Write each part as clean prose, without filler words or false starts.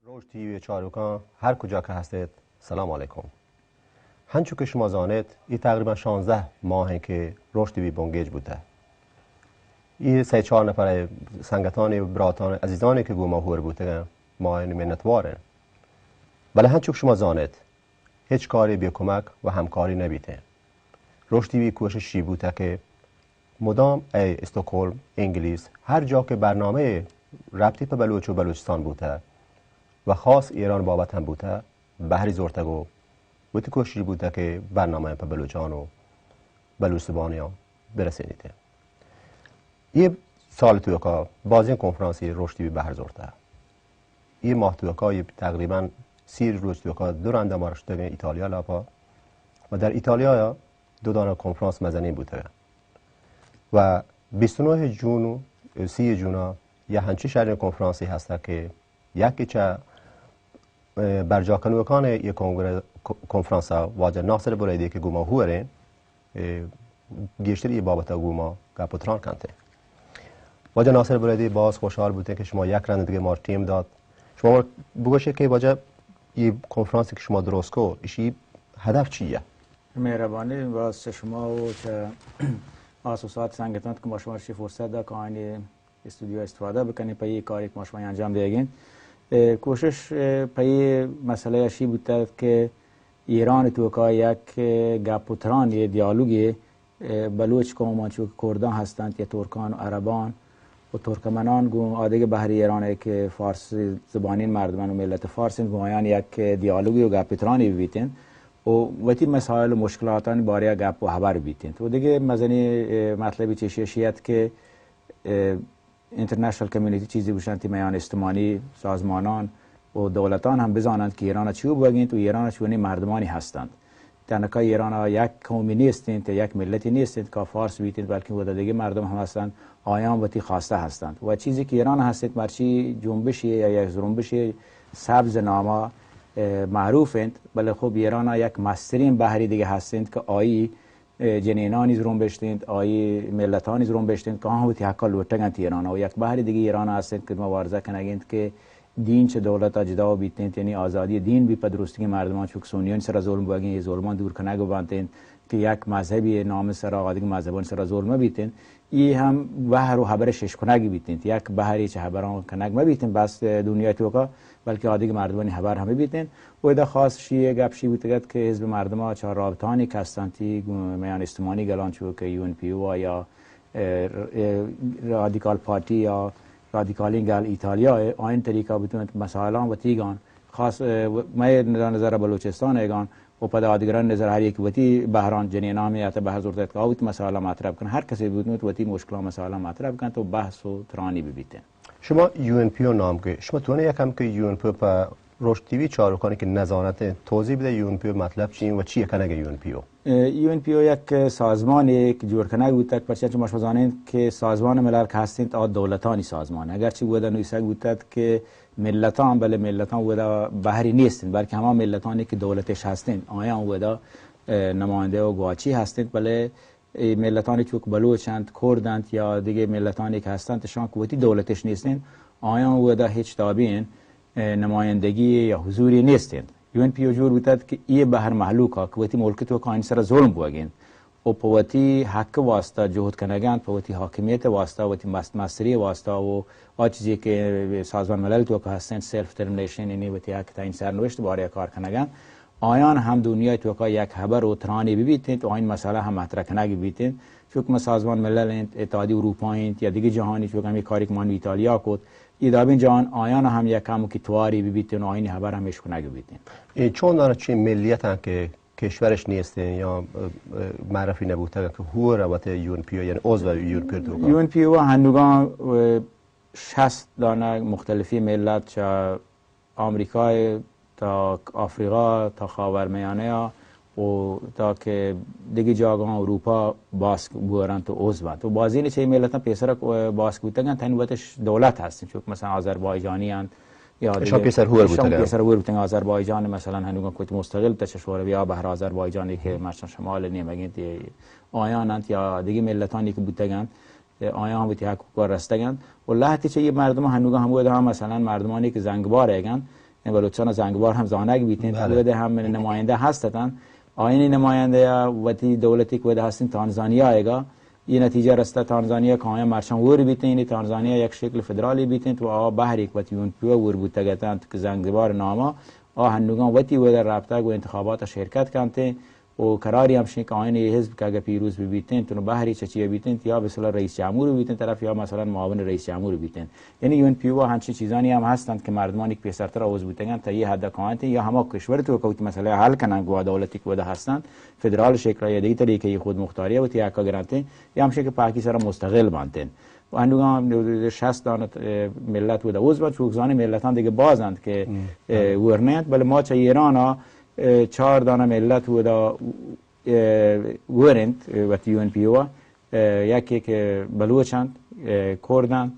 روش تیوی چاروکان هر کجا که هستید سلام علیکم. هنچو که شما زانید این تقریبا 16 ماهه که روش تیوی بونگیج بوده. این 3-4 نفر سنگتان براتان عزیزانی که گوما هور بوده ما منتواره. بله هنچو که شما زانید هیچ کاری بی کمک و همکاری نبیده. روش تیوی کوششی بوده که مدام استکهلم، انگلیس هر جا که برنامه ربطی به بلوچ و بلوچستان بوده و خاص ایران بابت هم بوده بحری زورتگو بوده کوششی بوده که برنامه به بلوچان و بلوچستانیان برسونیده. یه سال توی که بازی کنفرانسی روش تیوی بحر زورته. یه ماه توی که تقریبا 30 روز توی که دو رنده مارشده ایتالیا لاپا و در ایتالیا 2 دانه کنفرانس مزنی بوده و 29 جون و 30 جون یه همچی شهر کنفرانسی هسته که یکی چه برجاکنوکان یک کنفرانس واجه ناصر بریدی که گوما هوره گیشتر ای بابت گوما گپوتران کنته واجه ناصر بریدی باز خوشحال بوده که شما یک رنده دیگه ما تیم داد. شما بگوشه که واجه این کنفرانسی که شما درست کو ایشی هدف چیه؟ مهربانی واسه شما و چه آسوسات سنگتان که ما شما فرصت دا که آینی استودیو استفاده بکنید پای کاری که ما شما انجام دیگین. کوشش پای مسئله اشی بوده که ایران تو که یک گپوتران یه دیالوگی بلوچ قومان چون کردان هستند یا ترکان و عربان و ترکمنان گون آدیگه بحری ایرانه که فارس زبانین مردمان و ملت فارسین گویان یک دیالوگی و گپوترانی بیتین و وقتی مسائل و مشکلاتان باره گپ و خبر بیتین و دیگه مزنی مطلبی چیشیت که اینترنشنال کمیونیتی چیزی باشند که میان اجتماعی سازمانان و دولتان هم بزانند که ایران چی بگید و ایران چونی مردمانی هستند. تنها ایران یک قومی نیستند یک ملتی نیستند که فارس بیتند بلکه و دیگه مردم هم هستند آیان وقتی خواسته هستند و چیزی که ایران هستند مرچی جنبشی یا یک جنبشی سبز ناما معروفند بله خب ایران یک مسترین بحری دیگه هستند که آیی جنینانی زرون بشتند آیی ملتانی زرون بشتند که آن وقتی حقا لوٹگند ایران و یک بحری دیگه ایران هستند که مبارزه کنند که دین چه دولت جدا بیتند یعنی آزادی دین بی پدرستی مردمان چون سونیان سر ظلم بگین ظلمان دور کنه گوانتند که یک مذهبی نام سر آقادی مذهبان سر ظلم بیتند ای هم بحر و خبر شش کنگی بیتند یک بحری چه خبران کنگ مبیتند بس دنیا توکا بلکه عادی مردمانی خبر هم بیتند و ایده خاص شیه گپشی بوده که حزب مردم چه رابطانی کستانتی میان اجتماعی گلان چون که یو ان پی او یا رادیکال پارتی یا رادیکالین گل ایتالیا آین طریقه بتوند مسائلان و تیگان خاص ما نظر بلوچستان ایگان و پدا آدگران نظر هر یک وتی بحران جنینامی یا بحث زورت که اوت مسائل مطرح کن هر کسی بتوند وتی مشکل مسائل مطرح کن تو بحث و ترانی ببیته. شما یو ان پی او نام که شما تونه یکم که یو ان پی او روش تیوی چاروکانی که نظارت توضیح بده یو ان پی او مطلب چی و چیه کنه یو ان پی او؟ یو ان پی او یک سازمانی که جور کنه بود تک پرچه شما زانید که سازمان ملل که هستند آ دولتانی سازمان اگرچه بوده نویسه بود که ملتان بله ملتان بوده بحری نیستند بلکه همه ملتانی که دولتش هستند آیا بوده نماینده و گواچی هستند بله ملتانی که بلوچند کردند یا دیگه ملتانی که هستند شان قوتی دولتش نیستند آیا بوده هیچ تابعین نمایندگی یا حضوری نیستند. یو ان پی او جور بودند که این بحر محلوکا که وقتی ملکت و کانی سر ظلم بوگین و پوتی حق واسطه جهود کنگند پوتی حاکمیت واسطه وقتی مستری واسطه و آ چیزی که سازمان ملل تو که هستند سلف ترمینیشن یعنی وقتی حق تعیین سرنوشت باره کار کنگند آیان هم دنیای تو که یک خبر و ترانی ببیتند و این مسئله هم مطرح کنگی بیتند چون سازمان ملل اتحادیه اروپا یا دیگه جهانی چون همی کاری که من ایتالیا کد ایدابین جان آیان هم یک کمو که تواری ببیتن و آینی خبر همش کنگی بیتن. چون داره چی ملیت هم که کشورش نیستن یا معرفی نبوده که هو رابطه یو ان پی او یعنی عضو یو ان پی او یو ان پی او هندوگان 60 دانه مختلفی ملت چه آمریکا تا آفریقا تا خاورمیانه و تا که دیگه جاگان اروپا باسک بورن تو عضو و بازی نیچه ملت پیسر باسک بودن تنوبتش دولت هستن چون مثلا آذربایجانی اند یا شام پیسر هور بودن پیسر هور بودن آذربایجان مثلا هنوز کوت مستقل تششوره یا بحر آذربایجانی که مثلا شمال نیمگند آیانند یا دیگه ملتانی که بودن آیان بودی حقوق رستگند و لحظه چه مردم هنوز هم بوده هم مثلا مردمانی که زنگبار هستند بلوچستان زنگبار هم زانگ بیتین بوده هم نماینده هستن آین نماینده یا وتی دولتی که هستین تانزانیا ایگا این نتیجه رسته تانزانیا که آیا مرشان ور بیتین تانزانیا یک شکل فدرالی بیتین تو آ بحری که وتی اون پیو ور بودتگتن که زنگبار ناما هندوگان وتی و در رابطه و انتخابات شرکت کنته و قراری هم شین که آین حزب که اگر پیروز بیتین تو بحری چیه بیتین یا مثلا رئیس جمهور بیتین طرف یا مثلا معاون رئیس جمهور بیتین یعنی یون پیو همچین چیزانی هم هستند که مردمانی که پیشتر عضو بودن تا یه حد کانت یا همه کشور تو کوت مسئله حل کنن گوا دولتی که بوده هستند فدرال شکل یا دیگه طریقه خود مختاریه و تیاکا گرانته یا همشه که پاکستان مستقل بانتن و هندوگان 60 دانه ملت بوده عضو چوکزان ملتان دیگه بازند که ورنت بل ما چه ایران 4 دانه ملت بوده ورنت و یون پیو یکی که بلوچند کردند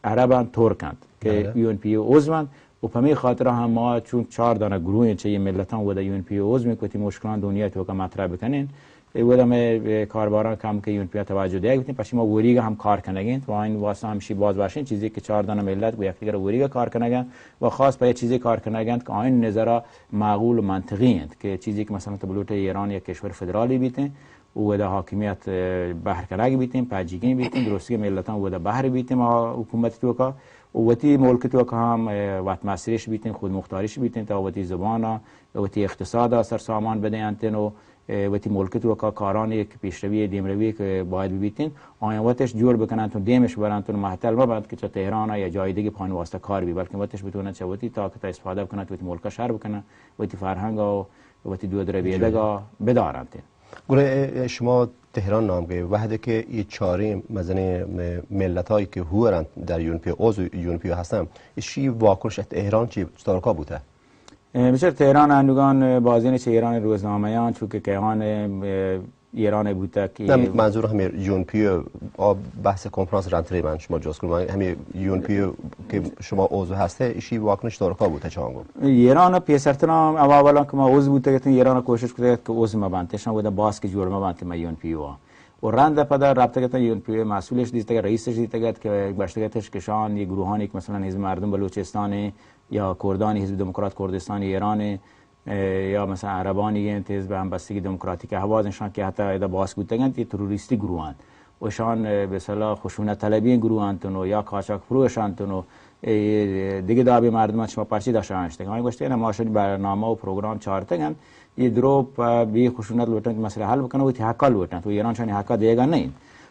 عربند ترکند که یون پیو عضوند و پمی خاطر هم ما چون 4 دانه گروه چه ملتان بوده یون پیو عضو میکنیم مشکلات دنیا تو که مطرح بکنین بودم کاربران کم که یون پیو توجه دیگه بتیم پس ما وریگا هم کار کنگین و این واسه همشی باز باشین چیزی که 4 دانه ملت با یکدیگر وریگا کار کنگن و خاص به چیزی کار کنگن که این نظر معقول و منطقی است که چیزی که مثلا بلوچ ایران یک کشور فدرالی بیته و در حاکمیت بحر کنگ بیتیم پاجیگین بیتیم درستی ملتان و در بحر بیتیم حکومت تو کا وتی ملک تو که هم وقت مسیرش بیتیم خود مختاریش بیتیم تا وتی زبان وتی اقتصاد سر سامان بدهند و وتی ملک تو که کاران یک پیشروی دیمروی که باید بیتین آیا وقتش جور بکنن تو دیمش برن تو محتل ما بعد که چه تهران یا جای دیگه پایین واسطه کار بی بلکه وقتش بتونه چه وتی تا که استفاده بکنن تو ملک شهر بکنن وتی فرهنگ و وتی دو دربیدگا بدارند گره شما تهران نامگه وحده که این 4 مزنه ملتایی که هورند در یونپی عضو یونپی هستن ایشی واکنش تهران چی چطور بوده؟ بسیار تهران هندوگان بازین چه ایران روزنامه‌یان چون که کیهان ایران بوده که منظور همین یونپی بحث کنفرانس رنتری من شما جز کنم همین یونپی که شما عضو هسته ایشی واکنش دارکا بوده چانگو ایران پیشرتنا اولا که ما عضو بوده که ایران کوشش کرده که عضو ما بنتشون بوده باز که جور ما بنت ما یونپی و رنده پدر رابطه که یونپی مسئولش دیده رئیسش دیده که باشگاهش کشان یک گروهانی که مثلا حزب مردم بلوچستان یا کردانی حزب دموکرات کردستان ایران یا مثلا عربانی حزب همبستگی دموکراتیک حوازشان که حتی ادا باس بودن که تروریستی گروهان و شان به اصطلاح خشونت طلبی گروهان تونو یا قاچاق فروشان تونو دیگه دابی مردم شما پرچی داشتن ما گشته ما شد برنامه و پروگرام چارتگن یه دروپ بی خشونت لوتن که مسئله حل بکنه و تی حق لوتن تو ایران چون حق دیگه نه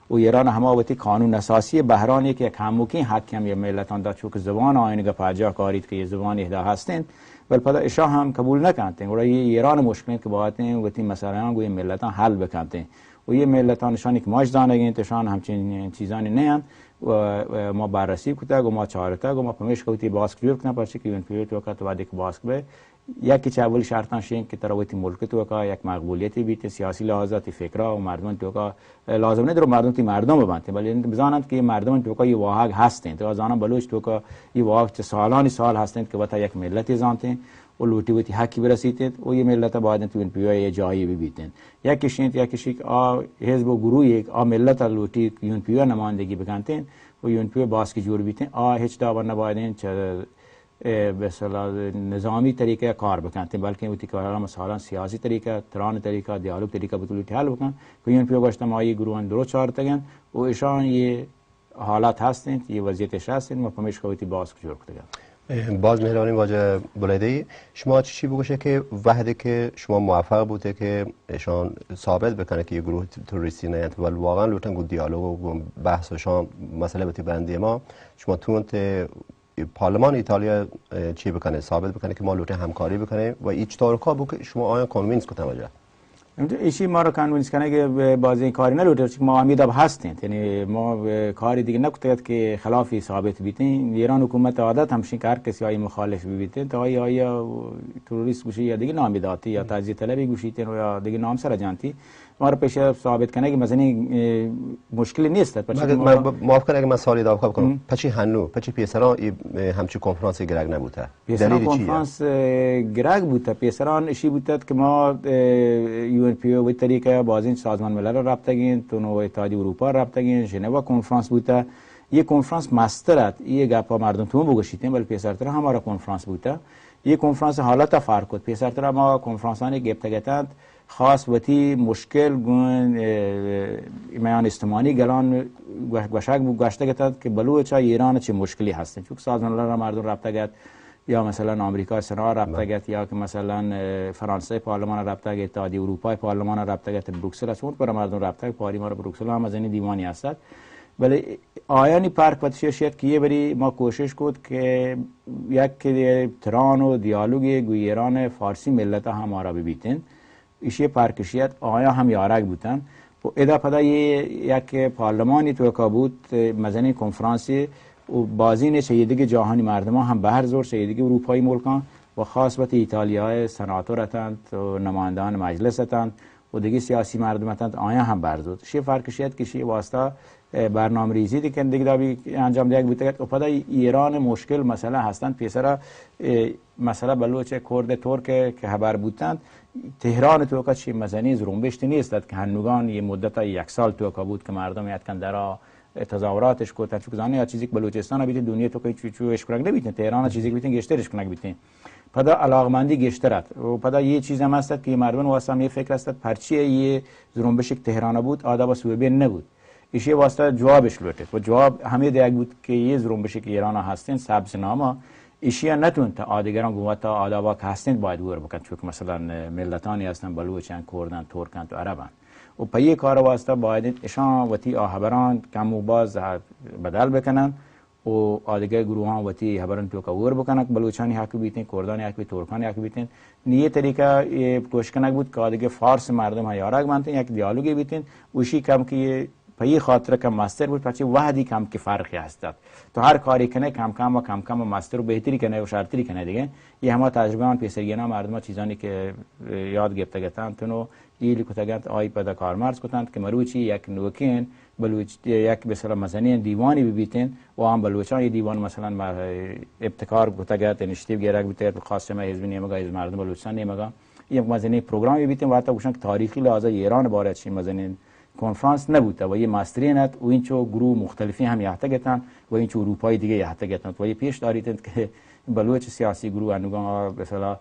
و ایران هماوتی قانون اساسی بحرانی که کموکی حکم یا ملتان دا چون که زبان آینگا پاجا کارید که یه زبان اهدا هستند ولی پدا اشا هم قبول نکنتن و ایران مشکلی که باهاتن و تی مثلا گوی ملتان حل بکنتن و یه ملتان نشانی که ماش دانگین تشان همچین چیزانی نه و ما بررسی کتا و ما چارتا و ما پمیش کوتی باسک جور کنه پرچه که یونپی تو وقت بعد که باسک به یکی چاولی شرطان شین که تراوتی ملک تو کا یک مقبولیتی بیت سیاسی لحاظاتی فکرها و مردم تو کا لازم نه در مردم تی مردم ببنده ولی بزنند که مردم تو کا یه واحد هستند تو زانم بلوچ تو کا یه واحد سالانی سال هستند که وقت یک ملتی زانتند و لوتی وتی حقی برسیدند و یه ملت باید تو این پیوی جایی ببیتند یکیشین یکیشی حزب و گروه یک ملت لوتی یون پیو نمایندگی بکنند و یون پیو باز کی جور بیتند هیچ داور نبایدن چه به اصطلاح نظامی طریقه کار بکنند بلکه وقتی که مثلا سیاسی طریقه تران طریقه دیالوگ طریقه بتولی حل بکن که این پیو گشت ما گروهان درو چارتگن و ایشان یه حالات هستند یه وضعیتش هستند ما پمیش کوتی باز جور کردن باز مهربانی واجه بلایدی شما چی بگوشه که وحده که شما موفق بوده که ایشان ثابت بکنه که یه گروه تروریستی نه ولی واقعا لوتن گو دیالوگ و بحث شما مسئله بتی بندی ما شما تونت پارلمان ایتالیا چی بکنه ثابت بکنه که ما لوته همکاری بکنه و ایچ طور کا بو که شما آیا کانوینس کو توجه ایشی ما رو کانوینس کنه که بازی کاری نلوته چون ما امید هستیم یعنی ما کاری دیگه نکتید که خلافی ثابت بیتین ایران حکومت عادت همشین کار کسی های مخالف بیتین تا یا تروریست گوشی یا دیگه نامیداتی یا تجزیه طلبی گوشیتین یا دیگه نام سر جانتی ما رو پیش ثابت کنه که مثلا مشکلی نیست من موافقم اگه من سوالی داخل کنم پچی هنو پچی پیسران همچی کنفرانس گرگ نبوده دلیل چیه کنفرانس گرگ بوده پیسران اشی بوده که ما یو ان پی او به طریقه بازین سازمان ملل رو رابطگین تو نو اتحادیه اروپا رابطگین ژنو کنفرانس بوده یه کنفرانس ماسترات یه گپا مردم تو بگوشیدیم ولی پیسرتر همارا کنفرانس بوده یه کنفرانس حالت فرق کرد پیسرتر ما کنفرانسانی گپتگتند خاص وتی مشکل گون میان استمانی گلان گوشک گوشته گتند که بلوچ ایران چه مشکلی هستن چون سازمان ملل مردم رابطه گرد یا مثلا آمریکا سنا رابطه گرد یا که مثلا فرانسه پارلمان رابطه گرد اتحادیه اروپا پارلمان رابطه گرد بروکسل است اون پر مردم رابطه پارلمان بروکسل هم از این دیوانی هست ولی آیانی پارک پتشیت که یه بری ما کوشش کرد که یک تران و دیالوگ گوی ایران فارسی ملت همارا ببیتن ایشی پارکشیت آیا هم یارک بودن و ادا پدا یک پارلمانی تو که بود مزنی کنفرانسی و بازی چه دیگه جهانی مردم هم به هر زور چه دیگه اروپایی ملکان و خاص بت ایتالیای سناتورتند و نمایندگان مجلسند و دیگه سیاسی مردمتند آیا هم برزود شی فرقشیت که شی واسطه برنامه ریزی دیگه دابی انجام دیگ بوده که پدا ایران مشکل مسئله هستند پیسرا مسئله بلوچ کرد ترک که خبر بودند تهران تو که چی مزنی زرومبشت نیست که هنوگان یه مدت یک سال تو که بود که مردم یاد کندرا تظاهراتش کوتاه چون زانه یا چیزی که بلوچستان بیت دنیا تو که چو اش کنگ نبیتن تهران چیزی که بیتن گشترش کنگ بیتن پدا علاقمندی گشترات و پدا یه چیز هم هست که مردم واسه یه فکر است پرچی یه زرومبش تهران بود آداب سوبه نبود ایشی واسطه جوابش لوته و جواب همه دیگه بود که یه زرومبش که ایران هستن سبز نامه ایشیا نتون تا آدیگران گوات تا آدابا که هستن باید ور بکن چون مثلا ملتانی هستن بلوچن کردن ترکن تو عربن و پای کار واسطه باید اشان وتی آهبران کم و باز بدل بکنن و آدیگر گروهان وتی هبران تو که ور بکنن بلوچانی حق بیتن کردانی حق بیتن ترکانی حق بیتن نیه طریقه کوشش بود که آدیگر فارس مردم ها یارگ مانتن یک دیالوگی بیتن وشی کم که پای خاطر کم ماستر بود پچه وحدی کم که فرقی هستد تو هر کاری کنه کم کم ماستر رو بهتری کنه و شرطی کنه دیگه یه همه تجربه من پیسرگینا مردم چیزانی که یاد گرفته گفتن تونو ایلی کتگند آی پدا کارمرز کتند که مروچی یک نوکین بلوچ یک مثلا مزنی دیوانی ببیتن و هم بلوچان یه دیوان مثلا ابتکار کتگند انشتیب گیرک بیتر خاص ما حزب نیمگا حزب مردم بلوچستان نیمگا یه مزنی پروگرام ببیتن و حتی گوشن تاریخی لحاظ ایران باره چی مزنی کنفرانس نبوده و یه ماسترینت و اینچو گروه مختلفی هم یحتگتن و اینچو اروپایی دیگه یحتگتن و یه پیش داریدند که بلوچ سیاسی گروه انوگان مثلا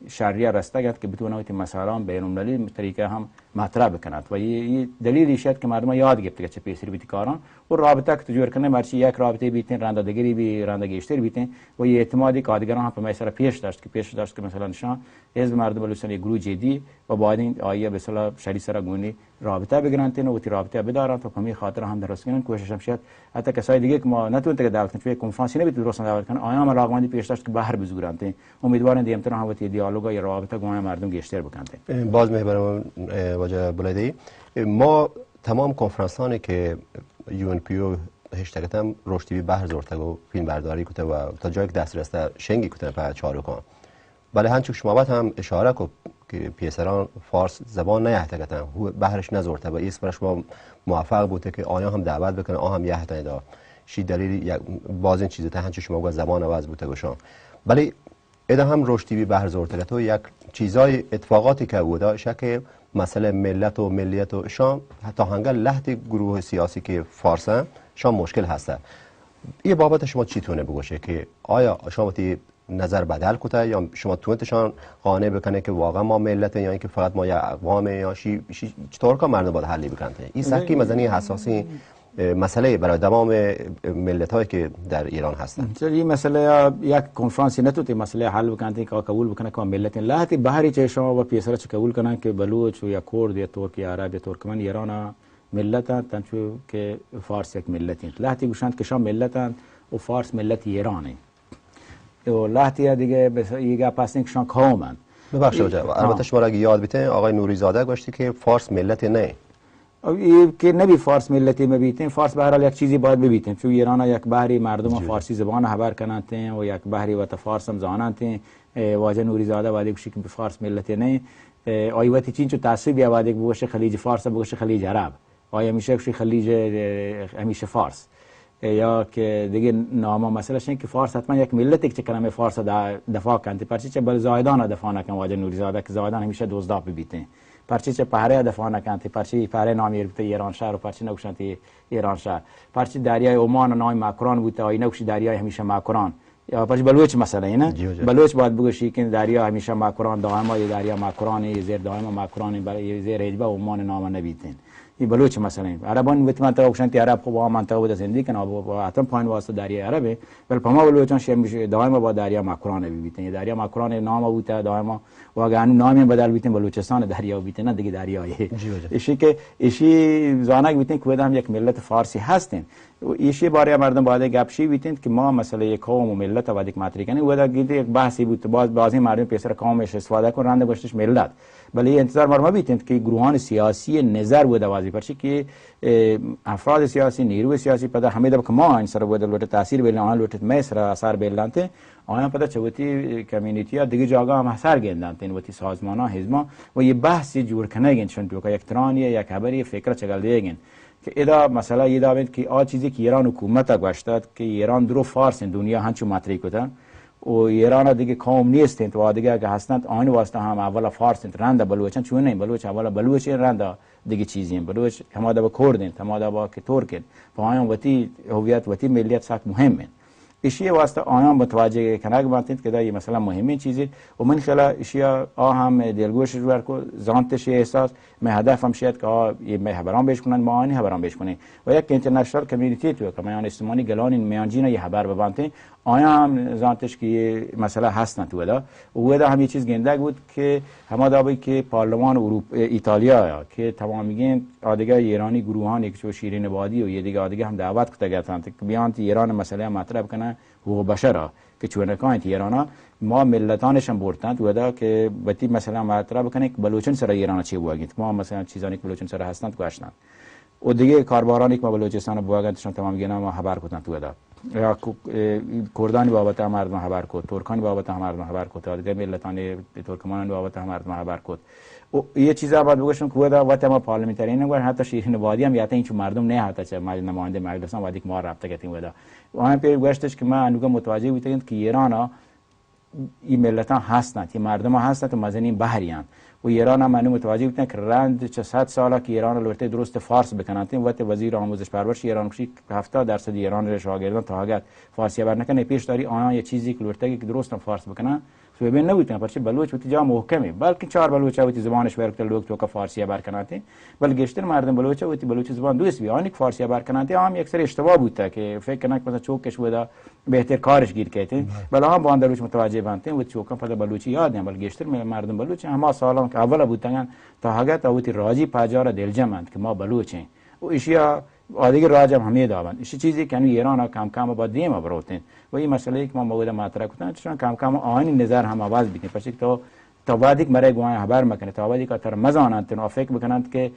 شریعه رستگت که بتونه ایت مسائل بین‌المللی طریقه هم مطرح بکنند و یه دلیلی شد که مردم یاد گرفته چه پیسری بیت کاران و رابطه که تجور کنه مرچی یک رابطه بیتن راندگیری بی راندگیشتر بیتن و یه اعتمادی که دیگران هم به مسئله پیش داشت که مثلا نشان حزب مردم بلوچستان گروه جدی و بعد این آیه به اصطلاح شری سره گونی رابطه بگیرن و تی رابطه بدارن تا همین خاطر هم درست کنن کوشش هم شد حتی کسای دیگه که ما نتونن که دعوت کنن کنفرانسی نبید درست دعوت کنن آیا ما راغمندی پیش داشت که بهر بزورن امیدوارم دیم تر هم وتی دیالوگ یا رابطه گونه مردم گشتر بکنن باز محبرم واجه بلدی ما تمام کنفرانسانی که یو ان پی او هشتگتم رشدی بهر زورتگو فیلم برداری کته و تا جایی که دست رسته شنگی کته پر چارو کن ولی هنچوک شما باید هم اشاره کو که پیسران فارس زبان نیحتگتن بهرش نزورته و ایست برش ما موفق بوده که آیا هم دعوت بکنه آیا هم یحتن دا شی دلیل باز این چیزه تا هنچوک شما باید زبان عوض بوده گوشان ولی ایده هم رشدی بهر زورتگه تو یک چیزای اتفاقاتی که بوده شکل مسئله ملت و ملیت و شام حتی هنگل لحظه گروه سیاسی که فارسن شام مشکل هسته این بابت شما چی تونه بگوشه که آیا شما تی نظر بدل کته یا شما تونتشان قانع بکنه که واقعا ما ملت یا اینکه فقط ما یا اقوام یا چطور که مردم باید حلی بکنه این سختی مزنی حساسی مسئله برای تمام ملت هایی که در ایران هستن این مسئله یک کنفرانسی نتوتی مسئله حل بکنه که قبول بکنه که ملت لحظه بهری چه شما و پیسر چه قبول کنن که بلوچ یا کرد یا ترک یا عرب یا ترکمن ایران ملتن تنچو که فارس یک ملتین لحظه گوشند که شما ملتن و فارس ملت ایرانه و لحظه دیگه یه پس اینکه شما قومن ببخشید البته شما را یاد بیتین آقای نوری زاده گفتی که فارس ملت نه که نبی فارس ملتی مبیتین فارس به هر حال یک چیزی باید ببیتین چون ایران یک بحری مردم فارسی زبان خبر کنند و یک بحری و فارس هم زانند واجه نوری زاده بعد گوشی که فارس ملتی نه آیوتی چین چون تعصب یا بعد بگوشه خلیج فارس بگوشه خلیج عرب آیا میشه که خلیج همیشه فارس یا که دیگه نامه مسئله این که فارس حتما یک ملتی که کلمه فارس دفاع کنند پرچه چه بل زایدان دفاع نکن واجه نوری زاده که زایدان همیشه دزداب ببیتین پرچه چه پهره دفاع نکنتی پرچه پهره نامی بوده ایران شهر و پرچه نوشنتی ایران شهر پرچه دریای عمان نام ماکران بوده آی نوشی دریای همیشه ماکران یا پس بلوچ مثلا اینا جی جی. بلوچ باید بگوشی که دریا همیشه ماکران دائما یه دریا ماکران یه زیر دائما ماکران برای زیر رجبه و مان نام نبیتن این بلوچ مثلا عربان وقتی منطقه اوشنتی عرب خب با منطقه بود زندگی کنه با حتما پایین واسه دریا عربه ولی پما بلوچان شه میشه دائما با دریا ماکران نبیتن یه دریا ماکران نام بود دائما واقعا نامی بدل بیتن بلوچستان دریا بیتن دیگه دریایه ایشی که ایشی زانک بیتن که هم یک ملت فارسی هستن ایشی باره مردم باید گپشی بیتن که ما مثلا یک قوم و ملت و یک ماتری کنیم و یک بحثی بود بعضی مردم پیسر قومش استفاده کن رنده گشتش ملت ولی انتظار ما بیتند که گروهان سیاسی نظر و دوازی پرچه که افراد سیاسی نیروی سیاسی پدا همه دب که ما این سر بود لوت تاثیر بیلن آن لوت مصر اثر بیلنته آن پدا چوتی کمیونیتی ها دیگه جاگا هم اثر گندانتن وتی سازمان ها حزب و یه بحثی جور کنه گند چون تو یک ترانیه یک خبری فکر چگل دیگن که ادا مثلا یه داوند که آ چیزی که ایران حکومت گوشتاد که ایران درو فارس دنیا هنچو ماتری کردن و ایران دیگه قوم نیستند و دیگه اگه هستند آن واسطه هم اولا فارس رنده بلوچن چون نه بلوچ اولا بلوچ رنده دیگه چیزی بلوچ تمادا با کردن تمادا با که ترکن پایان وتی هویت وتی ملیت سخت مهمه اشیاء واسطه آیان متوجه کنگ بانتید که دایی مثلا مهمه چیزی و من خلا اشیاء هم دلگوش جوار کو زانتش احساس من هدفم شاید که یه خبران بهش کنن ما آنی خبران بهش کنیم و یک اینترنشنال کمیونیتی تو که میان اجتماعی گلان میانجینا یه خبر ببانتین آیا هم زانتش که مثلا هستن تو ودا و هم یه چیز گندگ بود که همه دابی که پارلمان اروپا ایتالیا که تمام میگن آدیگه ایرانی گروهان یک چو شیرین بادی و یه دیگه آدیگه هم دعوت کتا گرفتن که بیان ایران مثلا مطرح کنه حقوق بشر که چون کانت ایران ما ملتانش هم بردند ودا که وقتی مثلا مطرح کنه که بلوچن سر ایران چی بوگید ما مثلا چیزانی که بلوچن سر هستند گوشتند و دیگه کاربارانی که ما بلوچستان بوگندشون تمام میگن ما خبر کردن تو ودا یا کردانی بابت مردم خبر کرد ترکانی بابت مردم خبر کرد دیگه ملتانی ترکمان بابت مردم خبر کرد و یه چیزا بعد بگوشم که ودا وقت ما پارلمانترین نگور حتی شیرین بادی هم یاته این چون مردم نه حتی چه نماینده مجلسان وادی که ما رابطه کردیم ودا و هم پی گوشتش که ما انوگه متوجه بودیم که ایران این ملتان هستند این مردم هستند و مزنین بحریان و ایران هم منو متوجه بودن که رند چه 100 ساله که ایران لورته درست فارس بکنن وقت وزیر آموزش پرورش ایران کشی 70% ایران رو شاگردان تا فارسی بر نکنه پیش داری آن یه چیزی که لورته که درست فارس بکنن سو ببین نبودن پرچه بلوچ وقتی جا محکمه بلکه 4 بلوچ وقتی زبانش ورکت لوک تو که فارسی بر کناته بلکه گشتر مردم بلوچ وقتی بلوچ زبان دوست بی آنی که فارسی بر کناته هم یک سری اشتباه بوده که فکر کنن که مثلا چوکش بوده بهتر کارش گیر کردن بله هم با بلوچ متوجه بانتن و چوکم پدا بلوچی یاد هم بلکه گشتر مردم بلوچ هم سالان که اول بودن تا حاجت اوتی راجی پاجار دلجمند که ما بلوچیم و اشیا آدیگر راجم همه دارن ایش چیزی که ایران کم کم با دیم بروتن و این مسئله که ما مواد مطرح کردن چون کم کم آین نظر هم آواز بیتن پس تو تا بعدی که مرای گواه خبر میکنه تا بعدی که تر مزانند و فکر بکنند که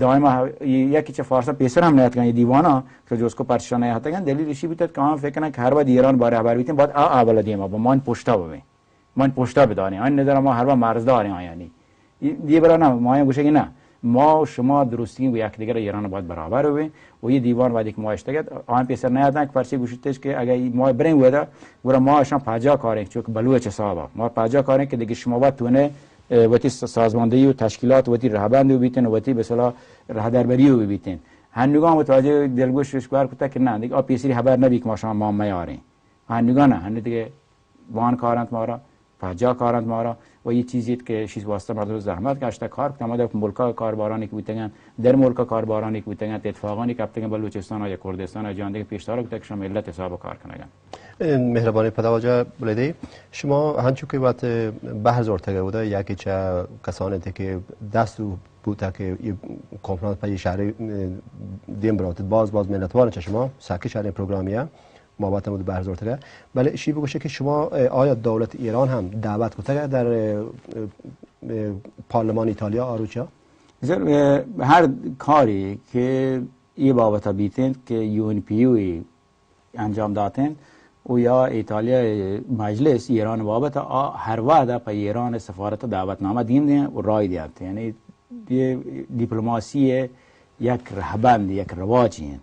دائما یکی چه فارسا پیسر هم نیاد کنه دیوانا که جز کو پرچشانه هاتن دلیلش بیت که هم فکر کنن که هر وقت ایران باره خبر بیتن بعد اول دیم با من پشتا ببین من پشتا بدانیم این نظر ما هر وقت مرز داریم یعنی دیگه برای نه ما گوشه نه ما شما درستی و یک دیگر ایران باید برابر ببین و یه دیوان وادی که ما اشتگت آن پیسر نیادن که پرچه گوشتش که اگه ما بریم ودا برای ما اشان پاجا کاریم چون بلوچ حسابا ما پاجا کاریم که دیگه شما باید تونه وقتی سازماندهی و تشکیلات وقتی رهبند و بیتن وقتی به اصطلاح رهبری و بیتن هنوگان متوجه دلگوشش کار کتا که نه دیگه پیسری خبر نبی که ما شما ما میاریم هنوگان نه هنو دیگه وان کارند ما را پاجا کارند ما را و یه چیزی که شیز واسطه مردم زحمت کشته کار کنند در ملکا کاربارانی که بودن در ملکا کاربارانی که بودن اتفاقانی که بودن بلوچستان یا کردستان یا جان دیگه پیشتر بوده که شما ملت حساب کار کنن مهربانی پدواجه بلدی شما هنچو که وقت بحث ارتگاه بوده یکی چه کسانی که دست بوده که کنفرانس پای شهر دیم براتید باز ملتوان چه شما ساکی شهر پروگرامیه ما با تمود بحث ارتگاه بله شی بگوشه که شما آیا دولت ایران هم دعوت کرده در پارلمان ایتالیا آروچا هر کاری که ای بابت بیتند که UNPO انجام دادند و یا ایتالیا مجلس ایران بابت هر وعده پای ایران سفارت دعوتنامه دیم و رای دیند یعنی دیپلماسی یک رهبند یک رواجی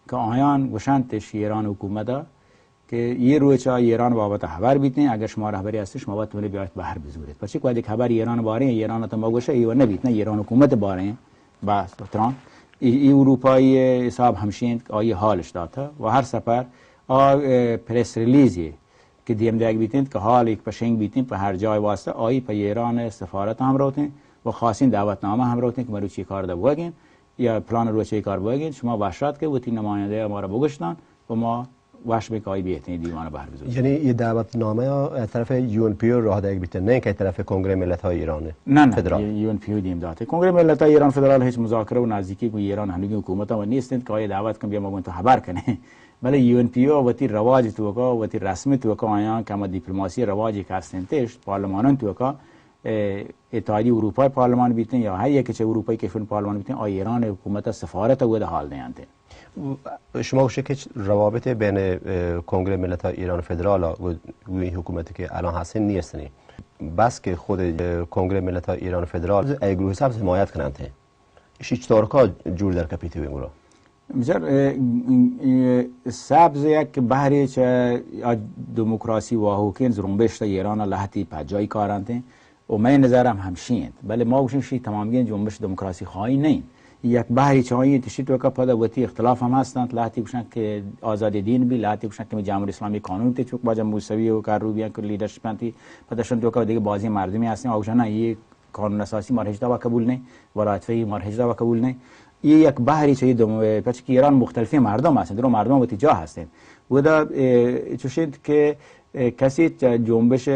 که آیان گوشنتش ایران حکومت که یه روچا ایران بابت خبر بیتن اگر شما رهبری هستی شما باید تونه بیاید بهر بزورید پس یک وقتی خبر ایران باره ایران تا ما گوشه ایو نبیتن ایران حکومت باره بس تران ای اروپایی حساب همشین آیه حالش داده و هر سفر پرس ریلیزی که دیم دیگ بیتین که حال یک پشنگ بیتین په هر جای واسطه آیی په ایران سفارت هم روتین و خاصین دعوتنامه هم روتین که مرو چی کار ده بگین یا پلان رو چی کار بگین شما واشات که وتی نماینده ما رو بگشتن و ما واش میکای بیتین دیوان بر بزود. یعنی یه دعوتنامه از طرف UNPO راه دیگ بیتین نه که طرف کنگره ملت‌های ایران نه فدرال UNPO دیم داده کنگره ملت‌های ایران فدرال هیچ مذاکره و نزدیکی با ایران هنوز حکومت هم نیستند که آیه دعوت کن بیا ما تو خبر کنه ولی UNPO وتی رواج تو کا وتی رسمی تو کا آیان که ما دیپلماسی رواجی که هستندش پارلمانان تو کا اتحادیه اروپای پارلمان بیتن یا هر یک چه اروپایی که فن پارلمان بیتن آ ایران حکومت سفارت و ده حال نیانته شما گوشه که روابط بین کنگره ملت‌های ایران فدرال و این حکومتی که الان هستن نیستنی بس که خود کنگره ملت‌های ایران فدرال ای گروه سبز حمایت کننده هیچ طورکا جور در کپیتی وینگورا مثلا سبز یک بحری چه دموکراسی و حقوقی زرنبش ایران لحتی پجای کارنده و من نظرم همشیند بله ما گوشیم شی تمامیاً جنبش دموکراسی خواهی نین یک بحری چهایی تشید و کپا وتی اختلاف هم هستند لحتی گوشن که آزادی دین بی لحتی گوشن که جمهوری اسلامی قانون تی چوک باجا موسوی و کاروبیان که لیدرشپ انتی پدشون تو که دیگه بازی مردمی هستن آوشن نه یہ قانون اساسی مرهجدا و قبول نه ولایت‌فقیه مرهجدا و قبول نه یہ یک بحری چه پس که ایران مختلفی مردم هستند رو مردم و تجاه هستند و دا چوشید که کسی جنبش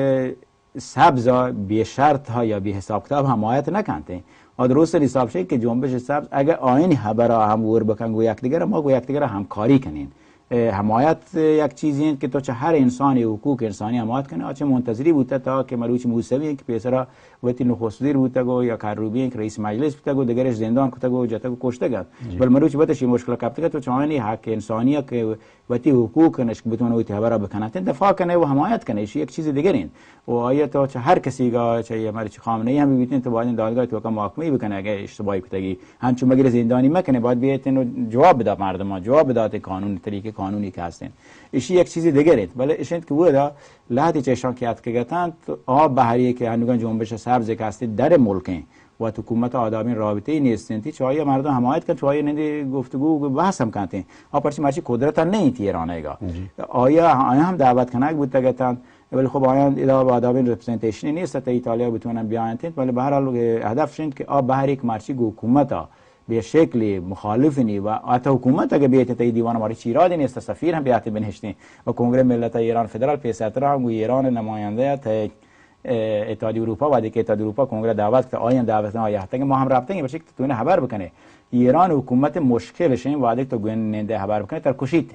سبز به شرط ها یا به حساب کتاب حمایت نکنه و درست حساب شه که جنبش سبز اگر آینی خبر هم ور بکن گو یک دیگر ما گو یک دیگر همکاری کنین حمایت یک چیزی است که تو چه هر انسانی حقوق انسانی حمایت کنه چه منتظری بوده تا که مروچ موسوی که پیسرا وقتی نخست وزیر بوده گو یا کاروبی که رئیس مجلس بوده گو دیگرش زندان کته گو جته گو کشته گد بل مروچ بتش مشکل کپته تو چانی حق انسانی که وقتی حقوق نش بتونه وقتی خبر بکنه دفاع کنه و حمایت کنه یک چیز دیگرین و آیه تو چه هر کسی گا چه مروچ خامنه ای هم ببینید تو باید دادگاه تو که محاکمه بکنه اگه اشتباهی کتگی همچون مگر زندانی مکنه باید بیاین جواب بده مردم جواب بده قانون طریق قانونی که هستن ایشی یک چیزی دیگره ولی ایشند که ودا لحظه چشان که ات کگتن آب بحری که هنوز جنبش سبز که هست در ملک و حکومت آدمی رابطه نیستن تی چای مردم حمایت کن چای نه گفتگو بحث هم کنن آ پرچی ماشی قدرت نه تی ایرانیگا آیا هم دعوت کنه بود تگتن ولی خب آیا اداره آدمی رپرزنتیشن نیست تا ایتالیا بتونن بیان ولی به هر حال هدفشون که آب بحری که مارچی حکومت به شکل مخالفنی و حتی حکومت اگه بیایت تا دیوان ماری چیرادی نیست سفیر هم بیایت بنشتین و کنگره ملت ایران فدرال پیساترا هم ایران نماینده تا اتحادیه اروپا و دیگه اتحادیه اروپا کنگره دعوت که آیان دعوت آیا حتی ما هم رابطه بشه که تو این خبر بکنه ایران حکومت مشکلش این وعده تو گوینده خبر بکنه تر کشید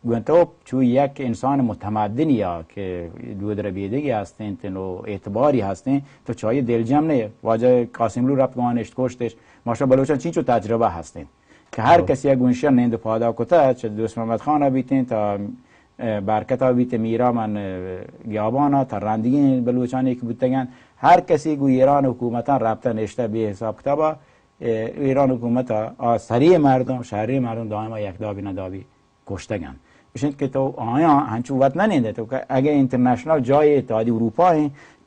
گوین تو چون یک انسان متمدنی یا که دو دربیدگی هستین و اعتباری هستین تو چای دلجم نه واجه قاسملو رفت گانش کشتش ماشا بلوچان چین چو تجربه هستین که هر کسی یک گونشیر نیند پادا کتا چه دوست محمد خان بیتین تا برکت بیت میرا من گیابانا تا رندگی بلوچانی که بودتگن هر کسی گو ایران حکومتا رابطه نشته به حساب کتابا ایران حکومتا سریع مردم شهری مردم دائما یک دابی ندابی کشتگن بشند که تو آیا هنچو وقت ننده تو که اگه اینترنشنال جای اتحادیه اروپا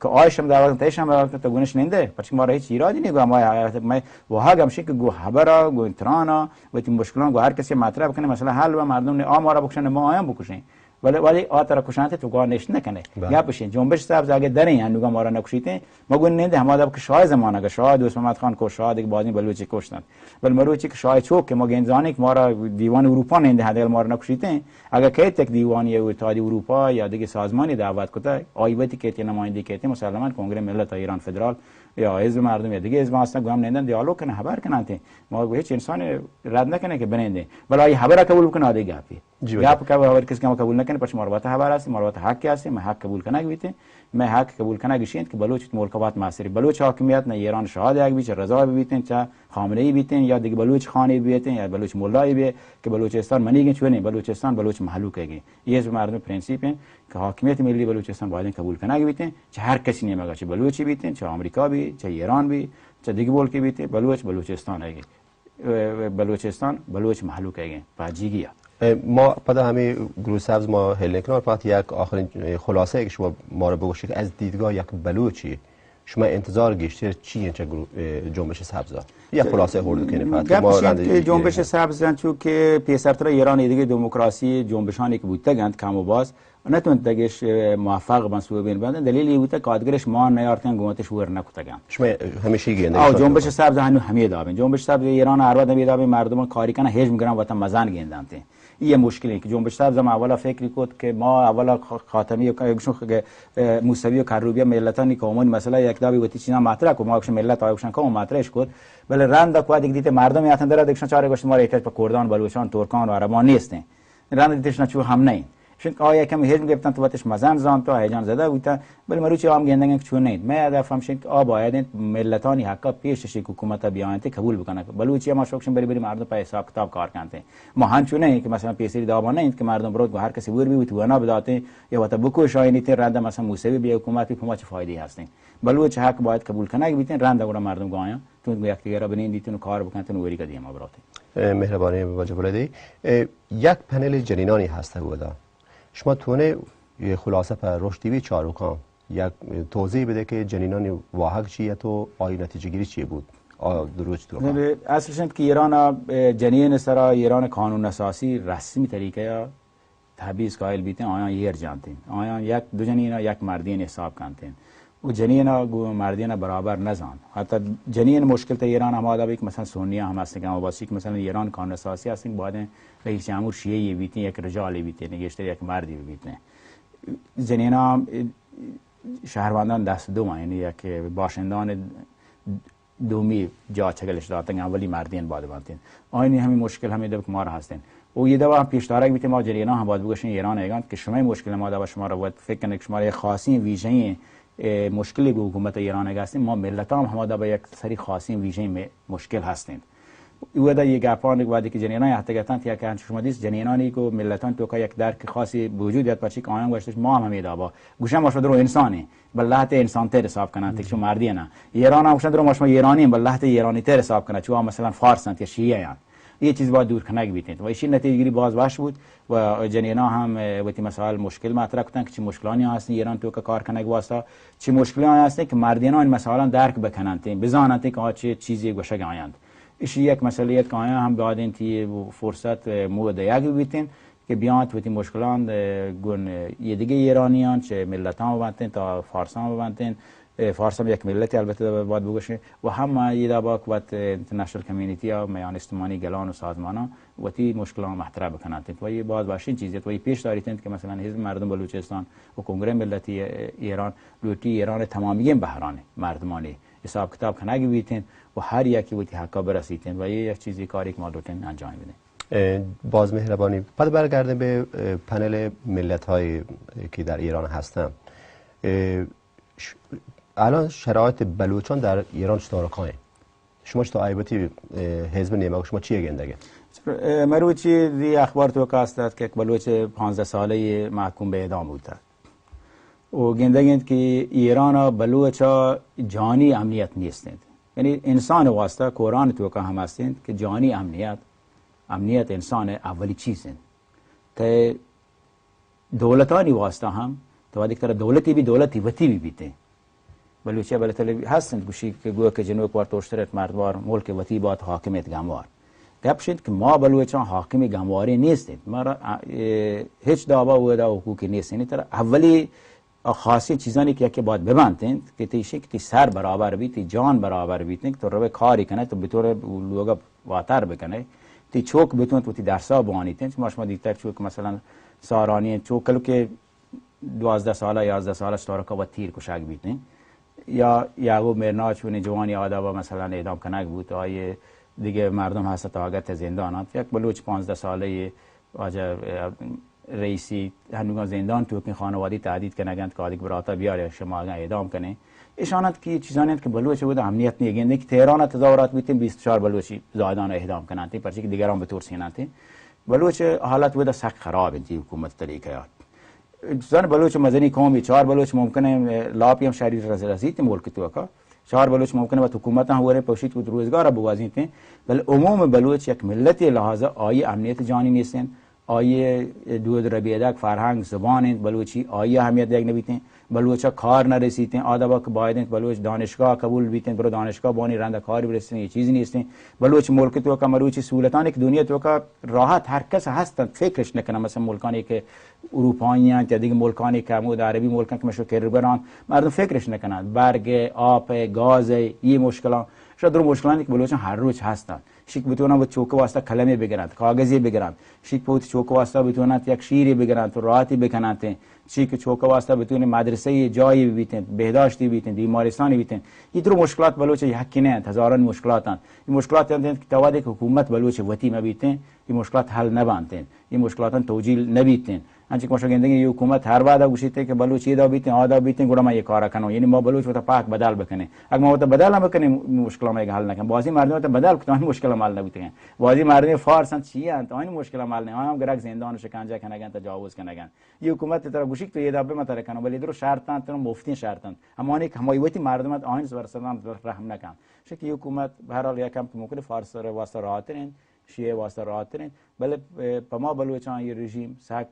که آیش هم دعوت تایش هم دعوت تا گونش ننده پرچه ما را هیچ ایرادی نیگو ما و ها گمشه که گو خبرا گو انترانا و تی مشکلان گو هر کسی مطرح بکنه مثلا حل و مردم نه ما را بکشن ما آیام بکشن ولی آتر کشانت تو گاه نشت نکنه یا بشین جنبش سبز اگه در این هنوز ما را نکشیده ما گون ننده همه دب که شاه زمانه که شاه دوست محمد خان کو شاه دیگه بازی بلوچی کشتن ولی مروچی که شاه چوک که ما گنزانی که ما را دیوان اروپا ننده هدل ما را نکشیده اگه که تک دیوانی اتحادیه اروپا یا دیگه سازمانی دعوت کته آیبتی که نماینده که مسلمان کنگره ملت ایران فدرال یا حزب مردم یا دیگه حزب هستن گام نندن دیالوگ کنه خبر کنن ما هیچ انسان رد نکنه که بننده ولی خبر قبول کنه دیگه گپی گپ که خبر کسی که قبول نکنه پس مروت خبر است مروت حق است ما حق قبول کنه گیته ما حق قبول کنه گشید که بلوچ ملکات معاصری بلوچ حاکمیت نه ایران شهاد یک بیچ رضا بیتن چه خامنه ای بیتن یا دیگه بلوچ خانی بیتن یا بلوچ مولای بی که بلوچستان منیگن چونه بلوچستان بلوچ محلوکه یه از مردم پرینسیپ که حاکمیت ملی بلوچستان باید قبول کنه بیتن چه هر کسی نمیگه چه بلوچی بیتن چه آمریکا بی چه ایران بی چه دیگه بولکی بیتن بلوچستان هایی بلوچستان بلوچ محلوکه هایی باجیگیه ما بعد همه گروه سبز ما هلنکنار فقط یک آخرین خلاصه که شما ما رو بگوشید از دیدگاه یک بلوچی شما انتظار گشتر چی چه جنبش سبزا یا خلاصه هردو کنه فقط گپ جنبش سبز چون که پیسرتر ایران دیگه دموکراسی جنبشانی که بوده گند کم و باز نتوند دگش موفق بنسو بین بند دلیلی بوده کادگرش ما نیارتن گومتش ور نکوتگان شما همیشه گنده او جنبش سبز همه دابن جنبش سبز ایران هر وقت میدابن مردم کاری کنه هیچ میگن وطن مزن گندن این مشکلی که جنبش سبز ما اولا فکر کرد که ما اولا خاتمی و موسوی و کروبی ملتانی کامون مثلا یک دابی وقتی چینا مطرح کو ما ملت آیوشن کو مطرحش کرد بله رنده کو دیگه دیت مردم میاتن در دکشن چاره گشت ما ایتج په کردان بلوچستان ترکان و عربان نیستن رنده دیتش نه چو هم نه چون آیا کمی هیچ میگفتن تو وقتش مزن زان تو هیجان زده بوده ولی مروچی هم گندن چون نه ما هدفم شین که باید ملتانی حقا پیشش حکومت بیانتی قبول بکنه بلوچی ما شوکشن بری مردم په حساب کتاب کار کنته ما هنچونه که مثلا پیسری داوا نه که مردم برود هر کسی ور بی تو انا بداته یا وقت بکو شاینی ته رنده مثلا موسوی بی حکومت په چه فایده هستین بلوچ حق باید قبول کنه که بیتین رنده گورا مردم گایا تو یک دیگه را بنین دیتون کار بکنتون وری کدی ما براته مهربانی واجب العاده یک پنل جنینانی هسته بوده شما تونه خلاصه پر رشد تیوی چاروکان یک توضیح بده که جنینان واحق چیه تو آی نتیجه گیری چیه بود دروج تو اصلش که ایران جنین سرا ایران قانون اساسی رسمی طریقه یا تبعیض قائل بیتن آیا یر جانتین آیا یک دو جنین یک مردین حساب کنتین و جنین گو مردین برابر نزان حتی جنین مشکل تا ایران هم آدابی که مثلا سونیا هم هستن که واسی که مثلا ایران قانون اساسی هستن باید رئیس جمهور شیعی بیتن یک رجالی بیتن نگشتر یک مردی بیتن جنینا شهروندان دست دو یعنی یک باشندان دومی جا چگلش دادن اولی مردین باید بانتین آینی همین مشکل همین دو که ما را هستن و یه دفعه پیشتارک بیتیم ما جنینا هم باید بگوشین ایران ایگان که شما مشکل ما داشت شما را باید فکر کنید که شما را خاصی ویژه مشکلی به حکومت ایران هستیم ما ملت هم با یک سری خاصی ویژه مشکل هستیم ودا یک گپان وادی که جنینان حتی گفتن که کانچ شما دیس جنینانی کو ملتان تو که یک درک خاصی وجود یاد پچی آیان گوشتش ما هم میدابا گوشم باشه درو انسانی بلات انسان تر حساب کنن که مردی نه ایران هم درو ما ایرانی بلات ایرانی تر حساب کنن چون مثلا فارسن یا شیعه ان یه چیز باید دور کنه بیتین و این نتیجه گیری باز باش بود و جنینا هم وقتی مثلا مشکل مطرح کردن که چه مشکلانی هستن ایران تو که کار کنه واسه چه مشکلانی هستن که مردینان مثلا درک بکنن بزانن که چه چیزی گوشه گایند ایش یک مسئله که آیا هم باید انتی فرصت مود یک بیتین که بیان وقتی مشکلان گون یه دیگه ایرانیان چه ملتان ببندن تا فارسان ببندن فارس هم یک ملتی البته باید بگوشه و هم یه دابا که وقت اینترنشنال کمیونیتی ها میان اجتماعی گلان و سازمان ها وقتی مشکلان محترم بکنند و یه باز باشین چیزی و پیش داریتند که مثلا حزب مردم بلوچستان و کنگره ملتی ایران لوتی ایران تمامی بحران مردمانی حساب کتاب کنه بیتین و هر یکی وقتی حقا برسیتین و یک چیزی کاری که ما دوتین انجام بدین باز مهربانی بعد برگردیم به پنل ملت های که در ایران هستن الان شرایط بلوچان در ایران چطور کانه شما چطور عیبتی حزب نیمه شما چیه گندگه مروچی دی اخبار تو کاستاد که بلوچ 15 ساله محکوم به اعدام بوده و گندگند که ایران بلوچا جانی امنیت نیستند یعنی انسان واسطه قرآن تو که هم هستند که جانی امنیت انسان اولی چیزند تا دولتانی واسطه هم تو دیگر دولتی بی دولتی وتی بی بیته بلوچه بلتل هستند گوشی که گویا که جنوب کوار توشترت مردوار ملک وتی باد حاکمیت گموار گپشید که ما بلوچان حاکمی گمواری نیستیم ما هیچ دعوا و حقوقی نیست یعنی تر اولی خاصی چیزانی که باید ببندند که تیشه که سر برابر بیت جان برابر بیت تو رو کاری کنه تو به طور لوگا واتر بکنه تی چوک بتون تو تی درسا بوانیتن ما دیگه چوک مثلا سارانی چوکلو که 12 ساله 11 ساله ستارکا و تیر کشک بیتن یا یعقوب مرنا چون جوانی آدابا مثلا اعدام کنک بود آیه دیگه مردم هست تاگت زندانات یک بلوچ 15 ساله واجه رئیسی هنوز زندان تو که خانوادی تعدید کنگند که آدیک براتا بیاره شما اعدام کنه ایشانت که چیزانیت که بلوچ بود امنیت نیگنده که تهران تظاهرات بیتیم 24 بلوچی زایدان اعدام کنند پرچه که دیگران به طور سینند بلوچ حالت بود سخت خراب انتی حکومت طریقیات زن بلوچ مدنی قومی 4 بلوچ ممکنه لاپی هم شهری رسید ملک تو کا 4 بلوچ ممکنه با حکومت هم وره پوشید و روزگار بوازیت ولی عموم بلوچ یک ملت لحاظ آیه امنیت جانی نیستن آیه دود ربیدک فرهنگ زبان بلوچی آیه اهمیت دیگ نبیتین بلوچا کار نرسیدین آدابا که باید بلوچ دانشگاه قبول بیتین برو دانشگاه بانی رنده کاری برسین یه چیزی نیستین بلوچ ملک تو که مروچی سهولتانی که دنیا تو که راحت هر کس هستن فکرش نکنه مثلا ملکانی که اروپاییان یا دیگه ملکانی که عمود عربی ملکان که مشو کربران مردم فکرش نکنن برگ آب گاز این مشکلات شاید در مشکلاتی که بلوچان هر روز هستن شیک بتونن با چوک واسطه کلمه بگیرند کاغذی بگیرند شیک پوت چوک واسطه بتونن یک شیری بگیرند تو راحتی بکنند شیک چوک واسطه بتونن مدرسه جایی بیتن بهداشتی بیتن بیمارستانی بیتن این در مشکلات بلوچ حقی نه هزاران مشکلاتن این مشکلات هستند که تواد حکومت بلوچ وتی مبیتن این مشکلات حل نبانتن این مشکلات توجیل نبیتن انچه که ما شگندگی یه حکومت هر بعد گوشیته که بلوچی دا بیتن آدا بیتن گرما یه کارا کنه یعنی ما بلوچ وقت پاک بدل بکنه اگه ما وقت بدل هم بکنیم مشکل ما حل نکنه بازی مردم وقت بدل کنن مشکل حل نبیتن بازی مردم فارسن چی انت این مشکل حل نه هم گرگ زندان شکنجه کنگن تجاوز کنگن یه حکومت طرف گوشیک تو یه دابه متر کنه ولی درو شرطن تو مفتین شرطن اما اینک همایوتی مردم آین ورسدان رحم نکن شکی حکومت به هر حال یکم ممکن فارس رو واسه راحترین شیعه واسه راحترین بله پما بلوچان یه رژیم سگ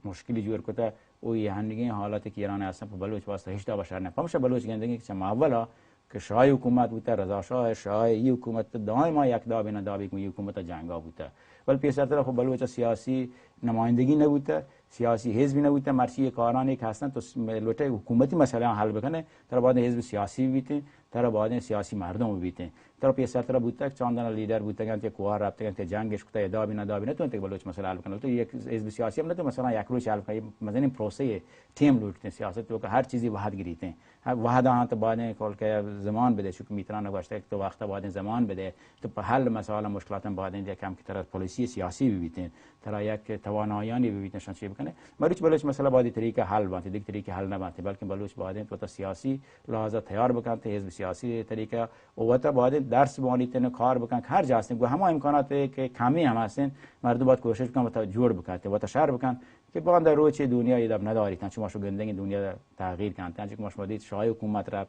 مشکلی جور کتا او یه هنگی حالتی که ایران هستن بلوچ واسه هیچ تا بشر نه پامش بلوچ گندگی که چما اولا که شاه حکومت بوده رضا شاه ای حکومت دائما یک دابه نه دابه که حکومت جنگا بوده ولی پیشتر طرف بلوچ سیاسی نمایندگی نبوده سیاسی حزبی نبوده مرچی کارانی که هستن تو لوته حکومتی مسئله حل بکنه تر بعد حزب سیاسی بیته تر بعد سیاسی مردم بیته تر پیشتر طرف بوده چندان لیدر بوده که کوه رفته که جنگش کتا دابه نه دابه نه تو انت بلوچ مسئله حل بکنه تو یک حزب سیاسی هم نه تو مثلا یک روز حل کنه مثلا این پروسه تیم لوټته سیاست تو که هر چیزی وحد گریته وحد انت بعد کول که زمان بده چون میتران نگاشته تو وقت بعد زمان بده تو په حل مسائل مشکلات بعد این کم که طرف پلیسی سیاسی بیتین ترا یک توانایانی بیتنشان چی بکنه مروچ بلوچ مسئله بعد طریقه حل بانته دیگه طریقه حل نبانته بلکه بلوچ بعد تو سیاسی لحاظه تیار بکنته حزب سیاسی طریقه او تا بعد درس بانیتن کار بکن هر جا هستن گو همه امکانات که کمی هم هستن مردم باید کوشش بکنن و تا جور بکنه و تا شهر بکن که باند روچ دنیا ایداب نداری تن چون ماشو گندگی دنیا تغییر کنه تن چون ماشو دید شاه حکومت را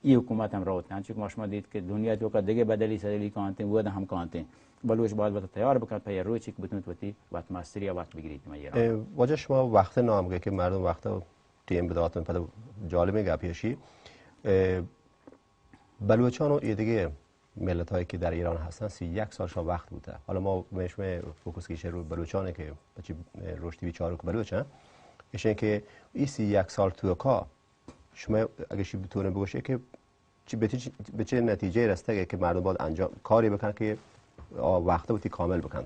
این حکومت هم روت تن چون ماشو دید که دنیا تو کا دیگه بدلی سدلی کانته و هم کانته بلوچ باید وقت تیار بکنه پای روچ که بتونید وقتی وقت ماستری وقت بگیرید میاره واجه شما وقت نامگه که مردم وقت تیم بداتون پد جالب گپیشی بلوچان و دیگه ملت هایی که در ایران هستن 31 سالشان وقت بوده حالا ما مشم فوکس کیشه رو بلوچانه که بچی رشدی بیچاره که بلوچن ایشون که این 31 سال تو کا شما اگه چی بتونه بگوشه که چی به چه نتیجه رسیده که مردم باید انجام کاری بکنن که وقت بودی کامل بکنن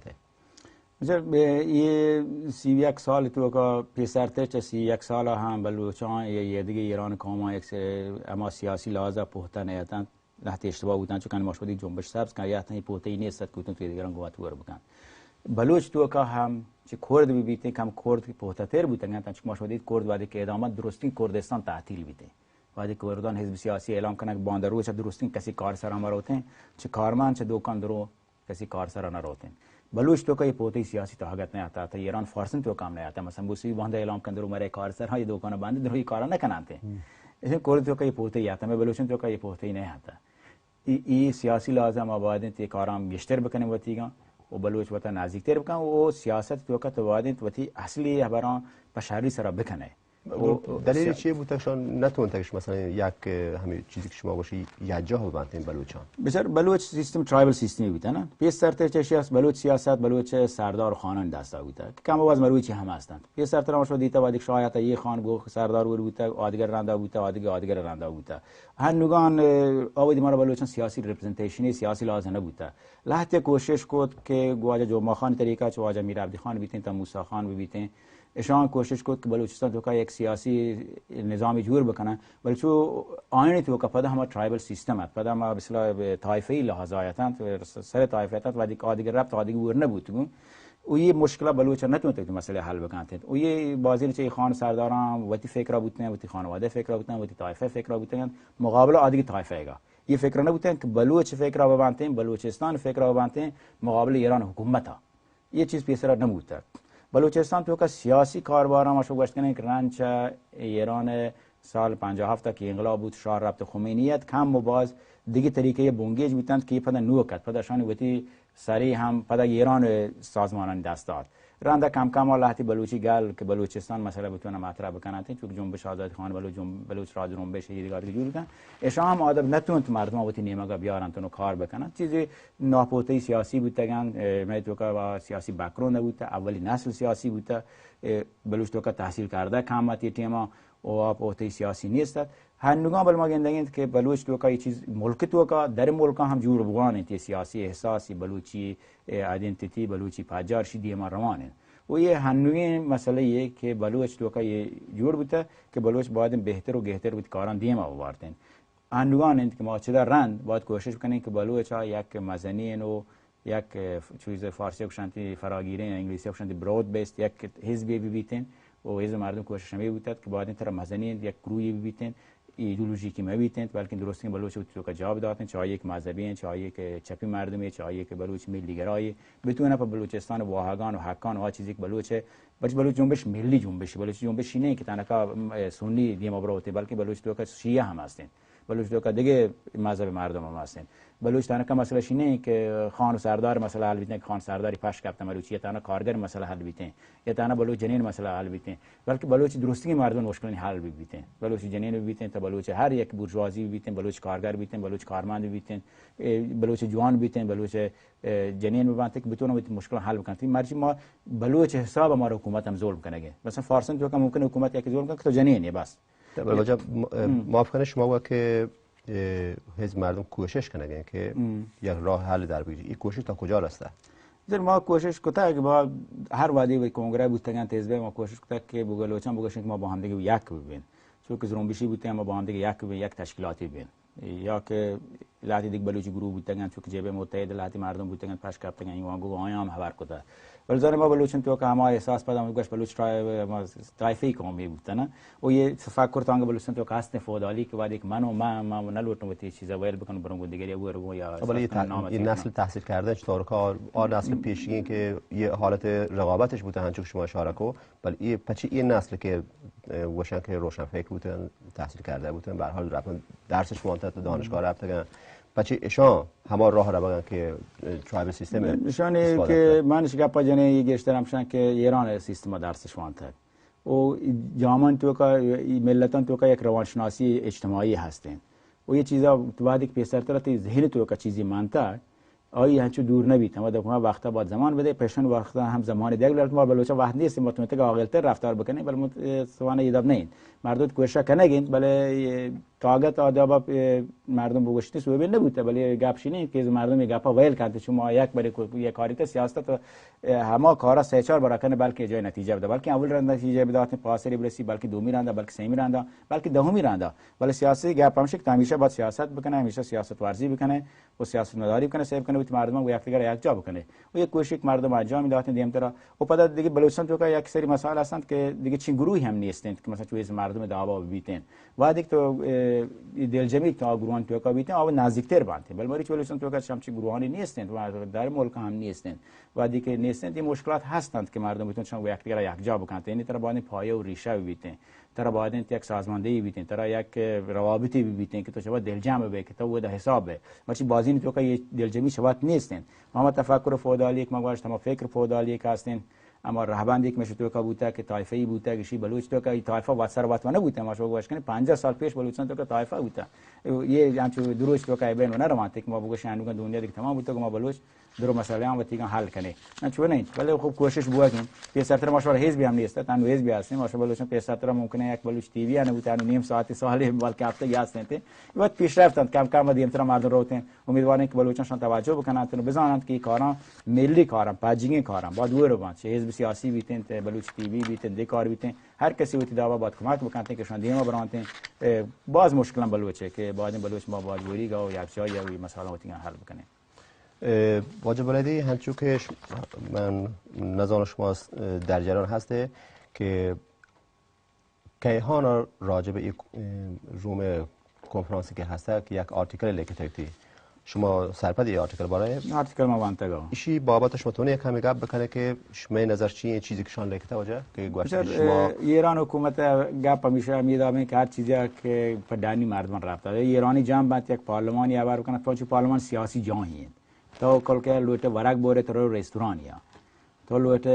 مثلا یه 31 سال تو که پیسرته چه 31 سال هم بلوچان یه دیگه ایران کاما یک اما سیاسی لحاظه پختن ایتن لحظه اشتباه بودن چون ما شدی جنبش سبز که یا تنی پوته نیست که تو دیگران گوات ور بکن بلوچ تو که هم چه کرد بیته کم کرد که پوته تر بودن چون ما شدی کرد وادی که ادامه درستی کردستان تعطیل بیته وادی کردان حزب سیاسی اعلام کنه که باندرو چه درستی کسی کار سر امروته چه کارمند چه دکان درو کسی کار سر نروته بلوچ تو که پوته سیاسی تو حقت نه آتا تا ایران فارسن تو کام نه آتا مثلا بوسی باند اعلام کنه درو مره کار سر های دکان باند درو کارا نکنانته ایشون کرد تو که پوته یاتا میں بلوچن تو که پوته نه آتا ای سیاسی لازم آبادین تی کارام بیشتر بکنیم و تیگا و بلوچ وطن نزدیکتر بکن و سیاست تو که آبادین وتی اصلی خبران بشری سر بکنه دلیل چیه بودتشان نتونتش مثلا یک همین چیزی که شما باشی یک جا ببندین بلوچان بسیار بلوچ سیستم ترایبل سیستمی بوده نه پیشتر چه است بلوچ سیاست بلوچ سردار خانان دستا بوده کم باز مروچی هم هستند پیشتر ما شو دیتا بعد شاید یه خان گو سردار ور بوده آدگر رنده بوده آدگر رنده بوده هنوگان آویدی ما بلوچان سیاسی ریپرزنتیشنی سیاسی لازم نبوده لحظه کوشش کرد که گواجه جمعه خان طریقه چه واجه میرعبدی خان بیتین تا موسی خان بیتین اشان کوشش کرد که بلوچستان تو یک سیاسی نظامی جور بکنن ولی چون آینی تو که پدا همه ترایبل سیستم است پدا ما بسیار طایفه‌ای لحاظایتان سر طایفه‌ات و دیگه ربط دیگه ور نبود و یه مشکل بلوچ نتونست که مسئله حل بکنه و یه بازی چه خان سرداران وقتی فکر بودن وقتی خانواده فکر بودن وقتی طایفه فکر بودن مقابل عادی طایفه گا یه فکر نبودن که بلوچ فکر ببندن بلوچستان فکر ببندن مقابل ایران حکومت ها یه چیز پیسر نبود بلوچستان تو که سیاسی کاربارا ما شو گوشت کنن که رنچ ایران سال 57 که انقلاب بود شاه ربط خمینیت کم و باز دیگه طریقه بونگیج بودند که پدا نو کرد پدا شان وتی سری هم پدا ایران سازمانان دست داد رنده کم کم لحظه بلوچی گل که بلوچستان مثلا بتونه مطرح بکنن چون جنبش آزادی خان بلوچ راج جنبش دیگه جور کن اشا هم آدم نتونت مردم آوتی نیمگا بیارن تو کار بکنن چیزی ناپوته سیاسی بودن من تو که سیاسی بک‌گراند بوده اولی نسل سیاسی بوده بلوچ تو که تحصیل کرده کامتی تیما و پوته سیاسی نیست هنوگان بل ما گندگند که بلوچ تو که چیز ملک تو که در ملک هم جور بوانه تی سیاسی احساسی بلوچی ایدنتیتی بلوچی پاجار شدی ما روانه و یه هنوگی مسئله یه که بلوچ تو که جور بوده که بلوچ باید بهتر و بهتر بود کاران دیما آوردن هنوگان اند که ما چه در رند باید کوشش بکنیم که بلوچ ها یک مزنین و یک چیز فارسی کشانتی فراگیری انگلیسی کشانتی برود بیست یک حزبی بیتن و حزب مردم کوشش می بودند که باید این طرح مزنین یک گروهی بیتن ایدئولوژیکی می‌بینید بلکه درست این بلوچ تو که جواب دادن چه یک مذهبی چه یک چپی مردمی چه یک بلوچ ملیگرایی بتونه به بلوچستان واهگان و حقان و چیزی که بلوچه بلوچ جنبش ملی جنبش بلوچ جنبش نه که تنها سنی دیم بروته بلکه بلوچ تو که شیعه هم هستند بلوچ تو که دیگه مذهب مردم هم هستند بلوچ تنها مسئله شینه که خان و سردار مسئله حل بیتن خان سرداری پاش کپت بلوچی تنها کارگر مسئله حل بیتن یا تنها بلوچ جنین مسئله حل بیتن بلکه بلوچ درستی مردم مشکل حل بیتن بلوچ جنین بیتن تا بلوچ هر یک بورژوازی بیتن بلوچ کارگر بیتن بلوچ کارمند بیتن بلوچ جوان بیتن بلوچ جنین ببانته که بتونه مشکل حل بکنه مرجی ما بلوچ حساب ما حکومت هم ظلم کنه مثلا فارسن تو که ممکن حکومت یک ظلم کنه که تو جنینه بس وجب موافقن شما با که حزب مردم کوشش کنه که یک راه حل در بگیره این کوشش تا کجا رسیده در ما کوشش کتا که با هر وادی و کنگره بودن حزب ما کوشش کتا که بگلوچان بگوشن که ما با هم دیگه یک ببین چون که زرومبیشی بودن ما با هم دیگه یک تشکیلاتی بین یا که لاتی دیگه بلوچی گروه بودن چون که جبهه متحد لاتی مردم بودن پاش کاپتن این وانگو آیام خبر کتا ولی زن ما بلوچن تو که ما احساس پیدا میگوش بلوچ طایفه قومی بودن و یه تفکر تانگ بلوچن تو که هست فودالی که بعد یک ما نلوتم وقتی چیزا ویل بکنم برام دیگری او یا این نسل تحصیل کرده چطور کار نسل پیشین که یه حالت رقابتش بوده هنچون شما اشاره کو ولی این پچی این نسل که وشن که روشن فکر بودن تحصیل کرده بودن به هر حال رفتن درسش وانت دانشگاه رفتن بچه اشان همه راه را بگن که ترایبل سیستم نشانه که منش گپا جنه یه گشترم شن که ایران سیستم درسش وانتد و جامعه تو که ملتان تو که یک روانشناسی اجتماعی هستند و یه چیزا تو بعد یک پیشرتر تی ذهن تو که چیزی مانتا آیی هنچو دور نبیتم و دکمه وقتا بعد زمان بده پیشن وقتا هم زمان دیگه لرت ما بلوچا وقت نیست متمتق عاقلتر رفتار بکنه بل سوانه یداب نه مردم کوشش کنگین بله طاقت آداب مردم بگوشتی سو ببین نبوده ولی گپ شینه که مردم گپا ویل کرده شما یک بری یک کاریت سیاست همه کارا سه چهار برکنه بلکه جای نتیجه بده بلکه اول رنده نتیجه بدات پاسری برسی بلکه دومی رنده بلکه سومی رنده بلکه دهمی رنده ولی سیاسی گپ همش که همیشه باید سیاست بکنه همیشه سیاست ورزی بکنه و سیاست مداری بکنه سعی کنه مردم و یکدیگر یک جا بکنه و یک کوشش مردم انجام میدادن دیم ترا و بعد دیگه بلوچستان تو که یک سری مسائل هستند که دیگه چین گروهی هم نیستند که مثلا چویز مردم دعوا بیتن و دیگه تو دلجمی تا گروهان تو که بیتن او نزدیکتر باندن ولی مری بلوچستان تو که همچین گروهانی نیستند و در ملک هم نیستند و دیگه نیستند این مشکلات هستند که مردم بتونن و یکدیگر یک جا بکنن یعنی ترا باید پایه و ریشه بیتن ترا باید یک سازماندهی بیتن ترا یک روابطی بیتن که تو شما دلجم به که تو ده حساب ماشی بازی تو که دلجمی شوات نیستند ما تفکر فودالی یک مگوش تمام فکر فودالی که هستند اما رهبند یک میشه تو که بوده که طایفه‌ای بوده که شی بلوچ تو که طایفه واسر واتونه بوده ما شو گوش کنی 50 سال پیش بلوچستان تو که طایفه بوده یه همچو دروش تو که بین نه رومانتیک ما بگوش انو دنیا دیگه تمام بوده که ما بلوچ درو مسئله هم وقتی حل کنه نه چون نه ولی خوب کوشش بکنیم پیشتر ما شو حزبی هم نیست تن حزبی هستیم ما شو بلوچستان پیشتر ممکنه یک بلوچ تی وی نه بوده نیم ساعت سالی بلکه هفته یا سنت وقت پیشرفتند کم کم دیم تر مردم روتن امیدوارم که بلوچستان توجه بکنن تا بزنند که کارا ملی کارا پاجینگ کارا با دو رو چه حزب سیاسی بیتن بلوچ تی وی بیتن دیکار بیتن هر کسی وقتی دعوا باید کمک بکنه که شون دیما برانتن باز مشکل بلوچه که بعد بلوچ ما باید وری گاو یک جای یا مسائل وقتی حل بکنه واجب ولدی هنچو که من نظر شما در جریان هسته که کیهان راجب روم کنفرانسی که هسته که یک آرتیکل لیکتی شما سرپد یه آرتیکل برای آرتیکل ما وانتگا ایشی بابتش متونه یک کمی گپ بکنه که شما نظر چیه چیزی که شان لیکته وجه که گوشه شما ایران حکومت گپ میشه میدامه که هر چیزی که پدانی مردم رفته ایرانی جمع یک پارلمانی آور کنه تو پارلمان سیاسی جاهیه تو کل که لوت ورق بوره تو رستورانیا تو لوت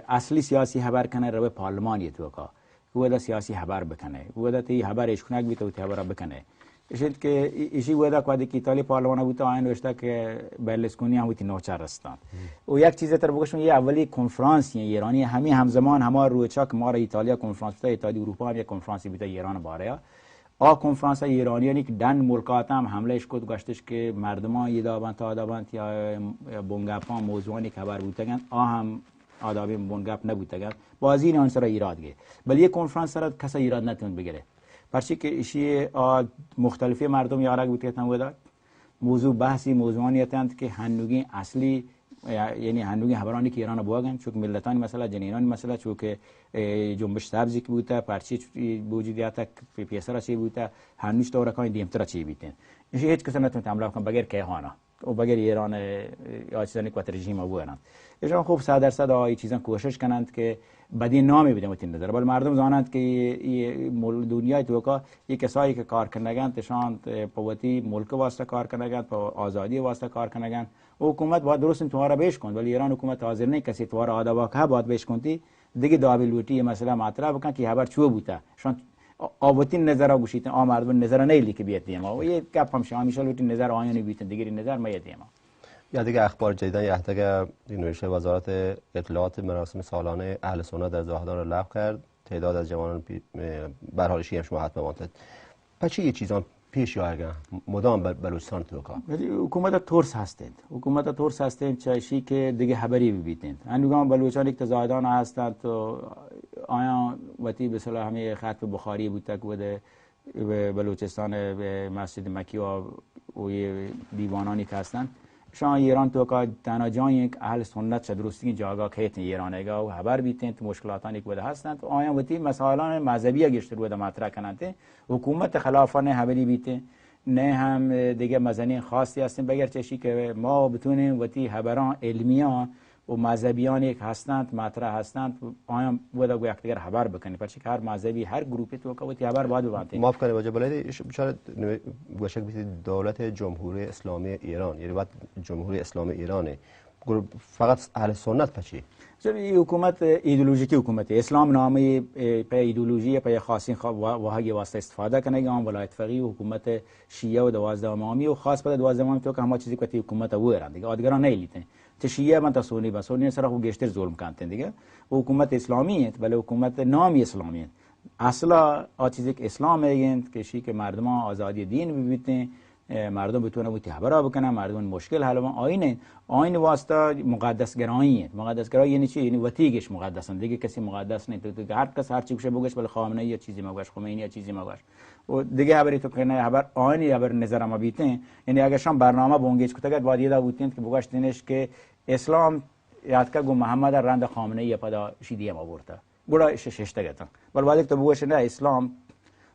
اصلی سیاسی خبر کنه رو پارلمانی تو کا ودا سیاسی خبر بکنه ودا تی خبرش کنه بیت تو خبر بکنه اشید که ایشی ودا کادی کی ایتالیا پارلمان بوده آین نوشته که برلسکونی هم بوده نوچار هستن و یک چیز تر بگوشم یه اولی کنفرانس ایرانی همین همزمان همه روچا که ما را ایتالیا کنفرانس بوده ایتالیا اروپا هم یک کنفرانسی بوده ایران باره کنفرانس ایرانیانی که دن ملکات هم حملهش کد گشتش که مردمان یه دابند تا دابند یا بونگاپان موضوعانی خبر بودن هم آدابی بونگاپ نبودن بازی نه سر ایراد گه ولی یک کنفرانس سر کس ایراد نتون بگیره پرچی که ایشی مختلفی مردم یارا بود که تن موضوع بحثی موضوعانیت اند که هنوگی اصلی یعنی هنوگی خبرانی که ایران بواگن چون ملتانی مثلا جنینانی مثلا چون که جنبش سبزی که بوده پرچی وجودیات پیسرا چی بوده هنوز تو رکای دیمتر چی بیتن ایشی هیچ کس نتون تعامل کن بغیر که هانا و بغیر ایران یا چیزانی که رژیم بودن ایشان خوب 100% آی چیزا کوشش کنند که بدی نامی بدیم وقتی نظر ولی مردم زانند که دنیای توکا یک کسایی که کار کنگن تشان پوتی ملک واسطه کار کنگن په آزادی واسطه کار کنگن حکومت باید درست تو را بیش کن ولی ایران حکومت حاضر نه کسی تو را آدا واقعا باید بیش کنتی دیگه دابل لوتی مثلا مطرح بکن که خبر چو بوده شان آوتین نظر گوشیت مردم نظر نه لیک بیتیم و یه گپ هم شما میشه لوتی نظر آیانی بیتن دیگه نظر میادیم یا دیگه اخبار جدیدن یحتاج نوشته وزارت اطلاعات مراسم سالانه اهل سنت در زاهدان را لغو کرد تعداد از جوانان به حال شیعه شما حتما مانتد پس چه چیزان پیش آگه مدام بلوچستان تو کا ولی حکومت ترس هستند حکومت ترس هستند چاشی که دیگه خبری ببینید هنوزم بلوچستان یک زاهدان هستند تو آیا وقتی به صلاح همه خط بخاری بود تک بوده بلوچستان مسجد مکی و دیوانانی که هستند شان ایران تو کا تنها جایی که اهل سنت چه درستی جاگاه که ایرانه و خبر بیتن تو مشکلاتانی که بوده هستند آیا وقتی مسائل مذهبی گشتر بوده مطرح کنند حکومت خلافانه خبری بیتن نه هم دیگه مزنی خاصی هستن بگر چشی که ما بتونیم وقتی خبران علمیان و مذهبیانی که هستند مطرح هستند آیا بوده گویا یک دیگر خبر بکنی پرچه که هر مذهبی هر گروپی تو که وقتی خبر باید ببنده معاف کنید واجب بلدی شاید گوشک بیت دولت جمهوری اسلامی ایران یعنی بعد جمهوری اسلامی ایرانه فقط اهل سنت پچی چون حکومت ایدئولوژیکی حکومت اسلام نامی په ایدئولوژی په خاصی واهی واسطه استفاده کنه گام ولایت فقیه حکومت شیعه و 12 امامی و خاص په 12 امامی تو که همه چیزی که حکومت وره دیگه آدگران نه لیتن ته شیعه من تا سنی بس سنی سره خو گشتر ظلم کانتن دیگه حکومت اسلامیه ولی حکومت نامی اسلامیه اصلا چیزی که اسلام میگن که شی که مردم آزادی دین ببینن مردم بتونه بوتی خبر بکنن مردم مشکل حل آین واسطه مقدس گراییه مقدس گرایی یعنی چی یعنی وتیگش مقدسن دیگه کسی مقدس نه تو هر کس هر چی بشه بگش ولی خامنه یه چیزی مگوش خمینی یه چیزی مگوش و دیگه خبری تو کنه خبر آینی خبر نظر ما بیتن یعنی اگه شام برنامه بونگیج کتگت وادی دا بوتین که بگوش دینش که اسلام یاد که گو محمد رند خامنه یه پدا شیدیه ما برده گوڑا شش تگتن ولی وادی تو بگوش نه اسلام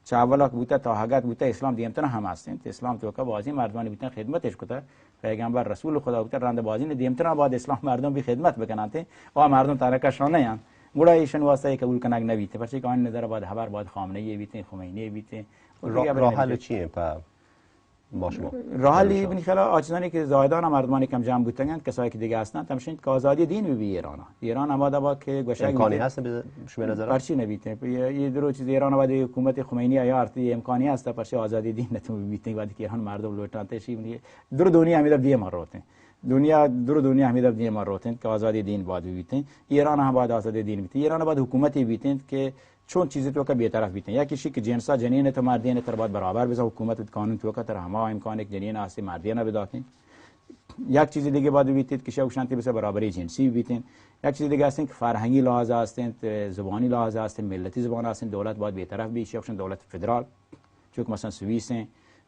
چاولا بوده تا حقیقت بوده اسلام دیمتن هم هستند اسلام تو که بازی مردمان بیتن خدمتش کته پیغمبر رسول خدا بوده رنده بازی دیمتن بعد اسلام مردم بی خدمت بکنند و مردم ترکشانه یان گوڑا ایشون واسطه قبول کنگ نبیته پس که آن نظر بعد خبر بعد خامنه ای بیته خمینی بیته راه حل چیه په با شما راه حل ببین خلا آچزانی که زاهدان مردمانی کم جمع بودن کسایی که دیگه هستند تمشین که آزادی دین بی ایران آماده با که گوشه امکانی هست به شما نظر پرچی نبیته یه درو چیز ایران بعد حکومت خمینی یا ارتی امکانی هست پرچی آزادی دین نتون بیته بعد که ایران مردم لوٹاته شی درو دنیا همید دیگه مروته دنیا همید دیگه مروته که آزادی دین بعد بیته ایران هم بعد آزادی دین بیته ایران بعد حکومتی بیته که چون چیزی تو که بی‌طرف بیتن یکی چیزی که جنسا جنین تو مردین تر بعد برابر بزن حکومت قانون تو که تر همه امکان یک جنین هستی مردین بداتین یک چیز دیگه بعد بیتید که شوشانتی بس برابری جنسی بیتین یک چیز دیگه هستین که فرهنگی لحاظ هستین زبانی لحاظ هستین ملتی زبان هستین دولت باید بی‌طرف بی شوشن دولت فدرال چون مثلا سوئیس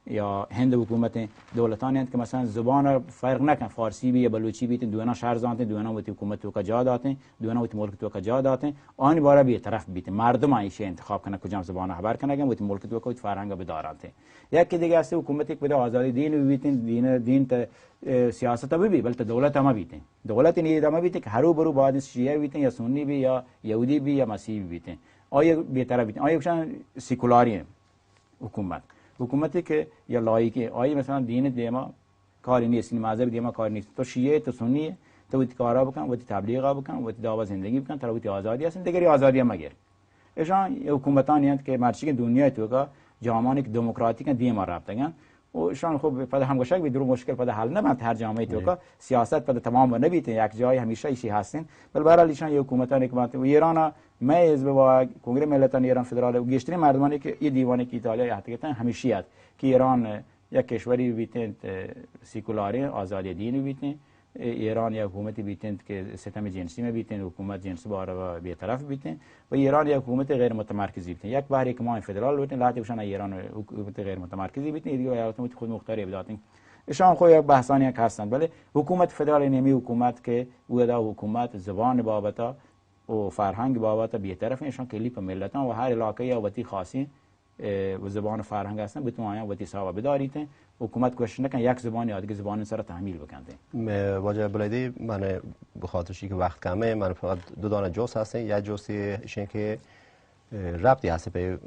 یا هند حکومت دولتانی هستند که مثلا زبان فرق نکن فارسی بی یا بلوچی بیتین دونا شهر زانته دونا وقتی حکومت تو کا جا داتن دونا وقتی ملک تو کا جا داتن آن بارا بی طرف بیتین مردم ایشه انتخاب کنه کجا زبان خبر کنه وقتی ملک تو کا فرهنگ بدارانته یکی دیگه است حکومت یک بده آزادی دین بیتین دین ته سیاست بی بلکه دولت هم بیتین دولت نی ادامه بیتین که هرو برو بعد شیعه بیتین یا سنی بی یا یهودی بی یا مسیحی بیتین آیا بی طرف بیتین آیا کشان سکولاری حکومتی که یا لایکی آیا مثلا دین دیما کاری نیست مذهب دیما کاری نیست تو شیعه تو سنی تو وقتی کارا بکن وقتی تبلیغا بکن وقتی دعوا زندگی بکن تا وقتی آزادی هستن دیگری آزادی مگر ایشان حکومتانی هستند که مرچی که دنیای تو کا جامانی که دموکراتیک دی ما رابطگان و ایشان خب پد همگوشک به درو مشکل پد حل نبند هر جامعه تو کا سیاست پد تمام نبیته یک جای همیشه ایشی هستین بل برای ایشان حکومتانی که و ایران ما حزب با کنگره ملتان ایران فدرال و گشتری مردمانی که این دیوانی که ایتالیا احتیاطاً همیشه است که ایران یک کشوری بیتند سیکولاری آزادی دینی بیتند ایران یک حکومتی بیتند که ستم جنسی می بیتند حکومت جنسی بار بی‌طرف بیتند و ایران یک حکومت غیر متمرکزی بیتند یک باری که ما فدرال بیتند لاتی بشن ایران حکومت غیر متمرکزی بیتند دیگه ایالات خود مختاری بداتن ایشان خو یک بحثانی که هستند ولی حکومت فدرال نمی حکومت که ودا حکومت زبان بابتا و فرهنگ بابتا بی‌طرف ایشان کلی په ملتان و هر علاقه یا وتی خاصی و زبان فرهنگ هستن بتوانن وتی صاحب بداریت حکومت کوشش نکن یک زبان یا دیگه زبان سر تحمیل بکنه واجه بلدی من به خاطرشی که وقت کمه من فقط دو دانه جوس هستن یک جوسی ایشون که ربطی هست به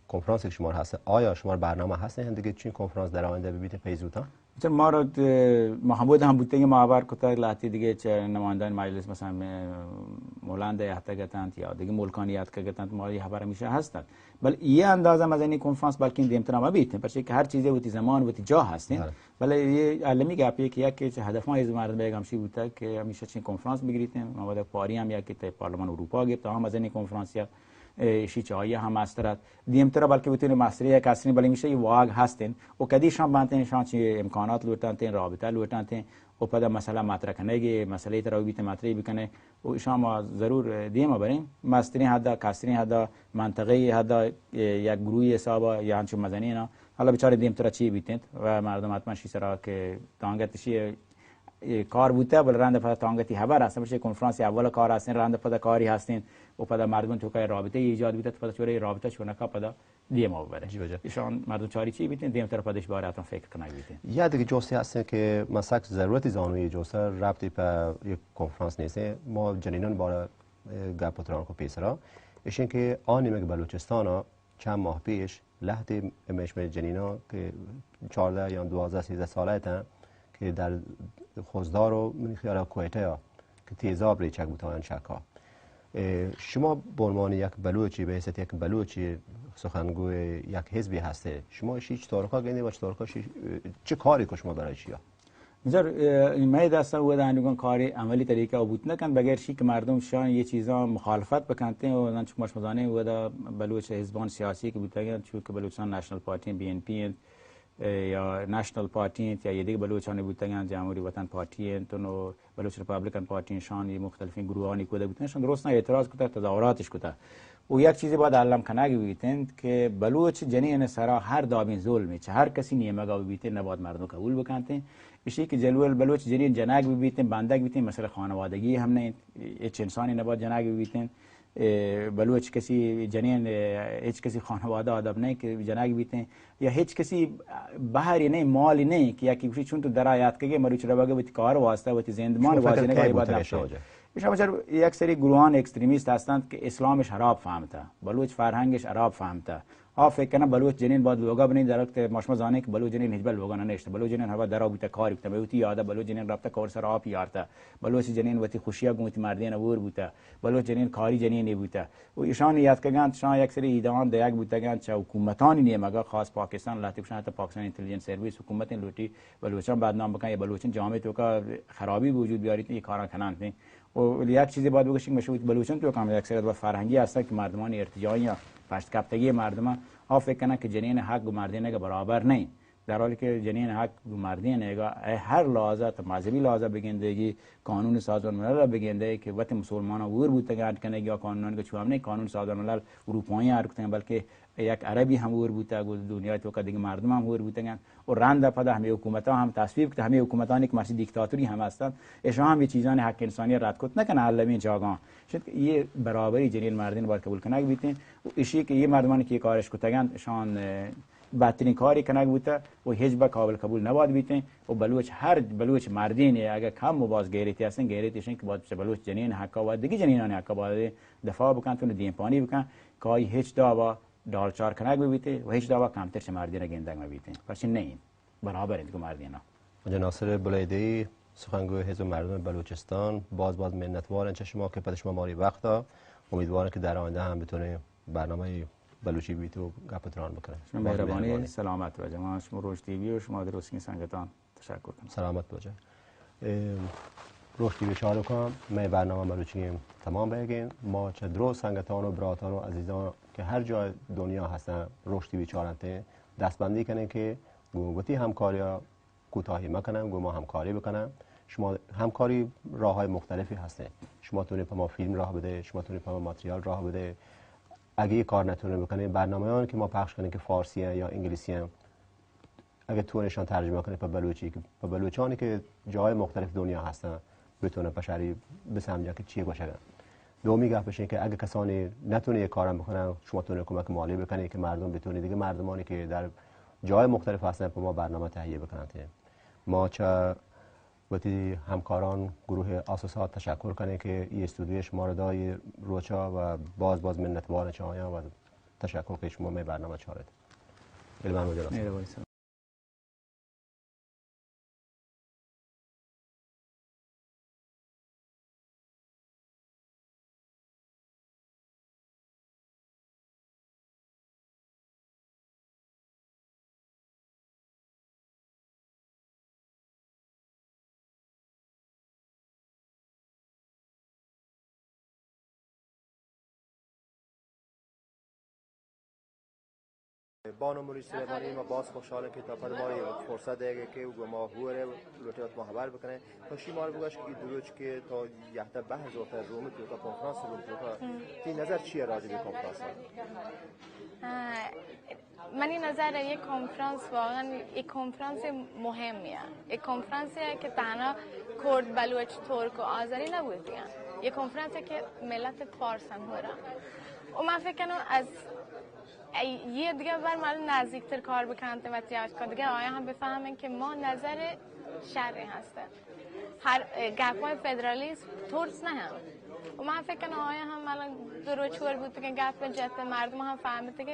کنفرانس که شما هست آیا شما برنامه هستن دیگه چین کنفرانس در آینده ببینید پیزوتا مثلا ما رو محمود هم بودن معاور کتا لاتی دیگه چه نمایندگان مجلس مثلا مولند احتیاطاً یا دیگه ملکانیت که گفتند ما یه خبر میشه هستند بل یه اندازه از این کنفرانس بلکه دیمتر ما بیت پس که هر چیزی وقتی زمان وقتی جا هستین ولی یه علمی گپیه که یک هدفان از مردم بگم چی بوده که همیشه چین کنفرانس بگیرید ما بعد پاری هم یک تا پارلمان اروپا گفت هم از این کنفرانس شی چایی هم استرات دیمتر بلکه بتونه مسئله کسری بلی میشه واگ هستن و کدیش هم بانتن شان چی امکانات لوتانتن رابطه لوتانتن و پدا مسئله مطرح کنه مسئله تر بیت مطرح بکنه و شما ضرور دیما بریم مستری حدا کسری حدا منطقه حدا یک گروهی حساب یا چون مزنینا حالا بیچاره دیمتر چی بیتند و مردم حتما شی سرا که تانگتشی کار بوده بل رنده پدا تانگتی خبر هستن بشه کنفرانس اول کار هستن رنده پدا کاری هستین و پدا مردم تو که رابطه ایجاد بیده پدا چوره رابطه شونه کا پدا دیما ببره ایشان مردم چاری چی بیتین دیم طرف پدش باراتون فکر کنه بیتین یا دیگه جوسی هستن که مثلا ضرورت زانوی جوسر رابطه به یک کنفرانس نیست ما جنینان بار گپاتران کو پیسرا ایشون که آنی مگ بلوچستان چند ماه پیش لحظه مشمل جنینا که 14 یا 12 13 ساله تن که در خوزدار و من خیال کویته ها که تیزاب ریچک بودن شکا شما به عنوان یک بلوچی به حیثیت یک بلوچی سخنگوی یک حزبی هسته شما هیچ طورقا گنده و چه کاری که شما برای چیا؟ میذار این دسته و دانگان کاری عملی طریقه بود نکن بغیر شی که مردم شان یه چیزا مخالفت بکنن و نان چون مشمزانه و دا بلوچ حزبان سیاسی که بودن چون که بلوچستان نشنال پارتی بی ان پی یا نشنال پارتی یا یه دیگه بلوچستان بودن جمهوری وطن پارتی تو بلوچ ریپابلیکن پارتی شان مختلفین گروهانی کوده بودن شان درست نه اعتراض کرده تظاهراتش کرده و یک چیزی باید علم کنه بیتند که بلوچ جنین سرا هر دابین ظلمی چه هر کسی نیمگا بیتند نباید مردم قبول بکنند اشی که جلوه بلوچ جنین جنگ بیتند بندگ بیتند مثلا خانوادگی هم نه هیچ انسانی نباید جنگ بیتند بلوچ کسی جنین هیچ کسی خانواده آدم نه که جنگ بیتند یا هیچ کسی بهری نه مالی نه که یکی چون تو درایات که مروچ رو بگه بیت کار واسطه بیت زندمان واسطه نه باید نشه ایشان بچر یک سری گروهان اکستریمیست هستند که اسلامش عرب فهمته بلوچ فرهنگش عرب فهمته فکر کنم بلوچ جنین باید لوگا بنین در وقت ماشما زانه که بلوچ جنین هیچ لوگا نشته بلوچ جنین هوا درا بوده کاری بوده بوتی یاده بلوچ جنین رابطه کار سر آپ یارته بلوچ جنین وتی خوشیا گوتی مردین ور بوده بلوچ جنین کاری جنین بوده و ایشان یاد کگان شان یک سری ایدان د یک بوده چه حکومتانی نیمگا خاص پاکستان لاتی شان تا پاکستان اینتلیجنس سرویس حکومت لوتی بلوچان بدنام بکن یا بلوچن جامعه تو کا خرابی وجود بیارید این کارا کنن نه و یک چیزی باید بگوشیم مشهود بلوچستان تو کام اکثریت و فرهنگی هستن که مردمان ارتجاعی یا پشت کپتگی مردم ها فکر کنن که جنین حق و مردینه برابر نه در حالی که جنین حق و مردینه هر لحاظه مذهبی لحاظه بگندگی قانون سازمان ملل بگنده که وقت مسلمان ور بودن کنه یا قانون که چوام نه قانون سازمان ملل اروپایی هر کتن بلکه یک عربی هم ور بوده دنیا تو که دیگه مردم هم ور بودن و رنده پدا همه حکومت ها هم تصویب که همه حکومتانی که مرسی دیکتاتوری هم هستند ایشان هم یه چیزان حق انسانی رد کت نکنه علمی جاگان شد یه برابری جنین مردین باید قبول کنه بیتین و ایشی که یه مردمانی که کارش کتگن شان بدترین کاری کنه بوده و هیچ با قابل قبول نباید بیتین و بلوچ هر بلوچ مردین اگه کم مباز غیرتی هستن غیرتیشون که باید بلوچ جنین حقا و دیگه جنینان حقا باید دفاع بکن تو دیم پانی بکن که هیچ دعوا دالچار کنه بیته و هیچ دعوا کمتر چه مردین گندگ بیته پس نه برابر این که مردینا ناصر بلیدی سخنگوی حزب مردم بلوچستان. باز منتوارم چه شما که شما ماری وقتا. امیدوارم که در آینده هم بتونیم برنامه بلوچی بیتو گپتران بکنیم. شما مهربانی، سلامت باشه. ما شما روش تیوی و شما درستین سنگتان تشکر کنم. سلامت باشه. روش تیوی چهار کنم من برنامه بلوچی تمام بگیم. ما چه درست سنگتان و براتان و عزیزان که هر جای دنیا هستن روش تیوی چهارنته دستبندی کنن که گوگوتی همکاری کوتاهی مکنم گو ما همکاری بکنم. شما همکاری راه های مختلفی هسته. شما تونید ما فیلم راه بده، شما تونید ما ماتریال راه بده. اگه کار نتونه بکنید برنامه‌هایی که ما پخش کنیم که فارسی یا انگلیسی هم اگه تونشان ترجمه کنید به بلوچی که به بلوچانی که جای مختلف دنیا هستن بتونه بشری بسنجن که چیه باشه. دومی گپش که اگه کسانی نتونه کارم بکنن شما تونه کمک مالی بکنید که مردم بتونه دیگه مردمانی که در جای مختلف هستن به ما برنامه تهیه بکنن. ما چه وقتی همکاران گروه آساسات تشکر کنه که این استودیوش ما رو دای روچا و باز منتوار چایا و تشکر که شما می برنامه چارد. علمان مجلس. بانو موری سلیمانی ما باز خوشحالم که تا پد ما فرصت دیگه که ما هوره روتیات ما خبر بکنه تا شی ما رو بگوش که دروچ که تا یهده بحث و تا روم تو تا کنفرانس رو تو تی نظر چیه راجع به کنفرانس؟ من این نظر یک کنفرانس واقعا یک کنفرانس مهمیه. یک کنفرانسیه که تنها کرد، بلوچ، ترک و آذری نبودن. یک کنفرانسی که ملت فارس هم هورن. و من فکر کنم از یه دیگه بر من نزدیکتر کار بکنن و تیاج کن دیگه آیا هم بفهمن که ما نظر شرعی هسته. هر گپ‌های فدرالیسم ترس نه هم. و من فکر کنم آیا هم الان دروچور بود که گپ جت مردم هم فهمیده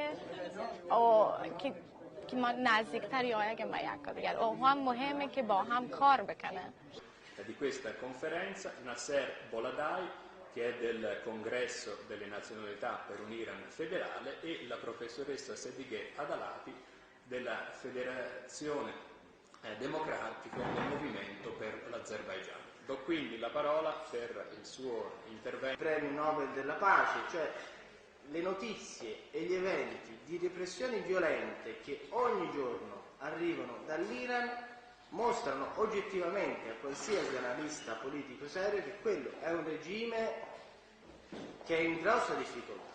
که ما نزدیکتر یا آیا که ما یک دیگر و هم مهمه که با هم کار بکنن. Di questa conferenza Nasser Boladai che è del Congresso delle Nazionalità per un Iran federale e la professoressa Sedighe Adalati della Federazione Democratica del Movimento per l'Azerbaigian. Do quindi la parola per il suo intervento. Premio Nobel della pace, cioè le notizie e gli eventi di repressioni violente che ogni giorno arrivano dall'Iran mostrano oggettivamente a qualsiasi analista politico serio che quello è un regime che è in grossa difficoltà.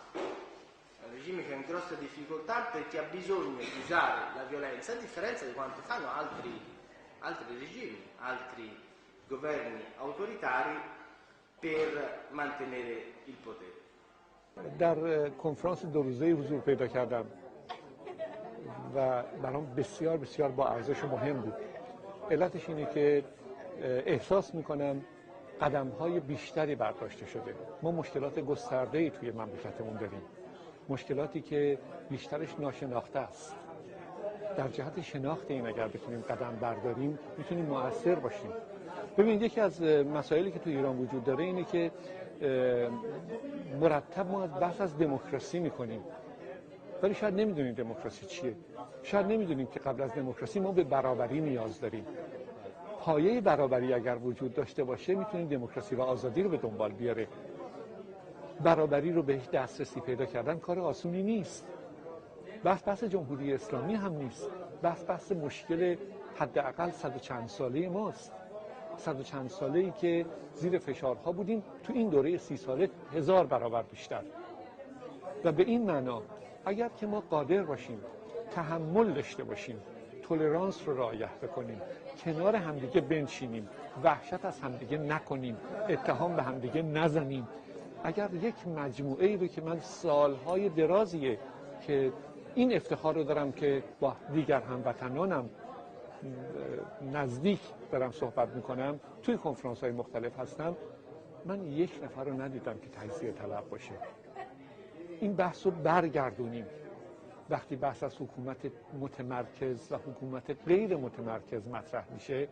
È un regime che è in grossa difficoltà perché ha bisogno di usare la violenza, a differenza di quanto fanno altri regimi, altri governi autoritari per mantenere il potere. در کنفرانس دو روزه حضور پیدا کردم و برام بسیار بسیار با ارزش و مهم بود. علتش اینه که احساس میکنم قدم‌های بیشتری برداشته شده. ما مشکلات گسترده‌ای توی مملکتمون داریم. مشکلاتی که بیشترش ناشناخته است. در جهت شناخت این اگر بتونیم قدم برداریم میتونیم مؤثر باشیم. ببینید یکی از مسائلی که تو ایران وجود داره اینه که مرتب ما بحث از دموکراسی میکنیم. ولی شاید نمیدونیم دموکراسی چیه. شاید نمیدونیم که قبل از دموکراسی ما به برابری نیاز داریم. پایه برابری اگر وجود داشته باشه میتونیم دموکراسی و آزادی رو به دنبال بیاره. برابری رو بهش دسترسی پیدا کردن کار آسونی نیست. بحث جمهوری اسلامی هم نیست. بحث مشکل حداقل 100 و چند ساله ماست. 100 و چند ساله‌ای که زیر فشارها بودیم، تو این دوره 30 ساله 1000 برابر بیشتر. و به این معنا اگر که ما قادر باشیم تحمل داشته باشیم، تولرانس رو رعایت بکنیم، کنار همدیگه بنشینیم، وحشت از همدیگه نکنیم، اتهام به همدیگه نزنیم، اگر یک مجموعه‌ای رو که من سالهای درازیه که این افتخار رو دارم که با دیگر هموطنانم نزدیک دارم صحبت میکنم، توی کنفرانس‌های مختلف هستم، من یک نفر رو ندیدم که تجزیه طلب باشه. این بحث رو برگردونیم. وقتی بحث از حکومت متمرکز و حکومت غیر متمرکز مطرح میشه،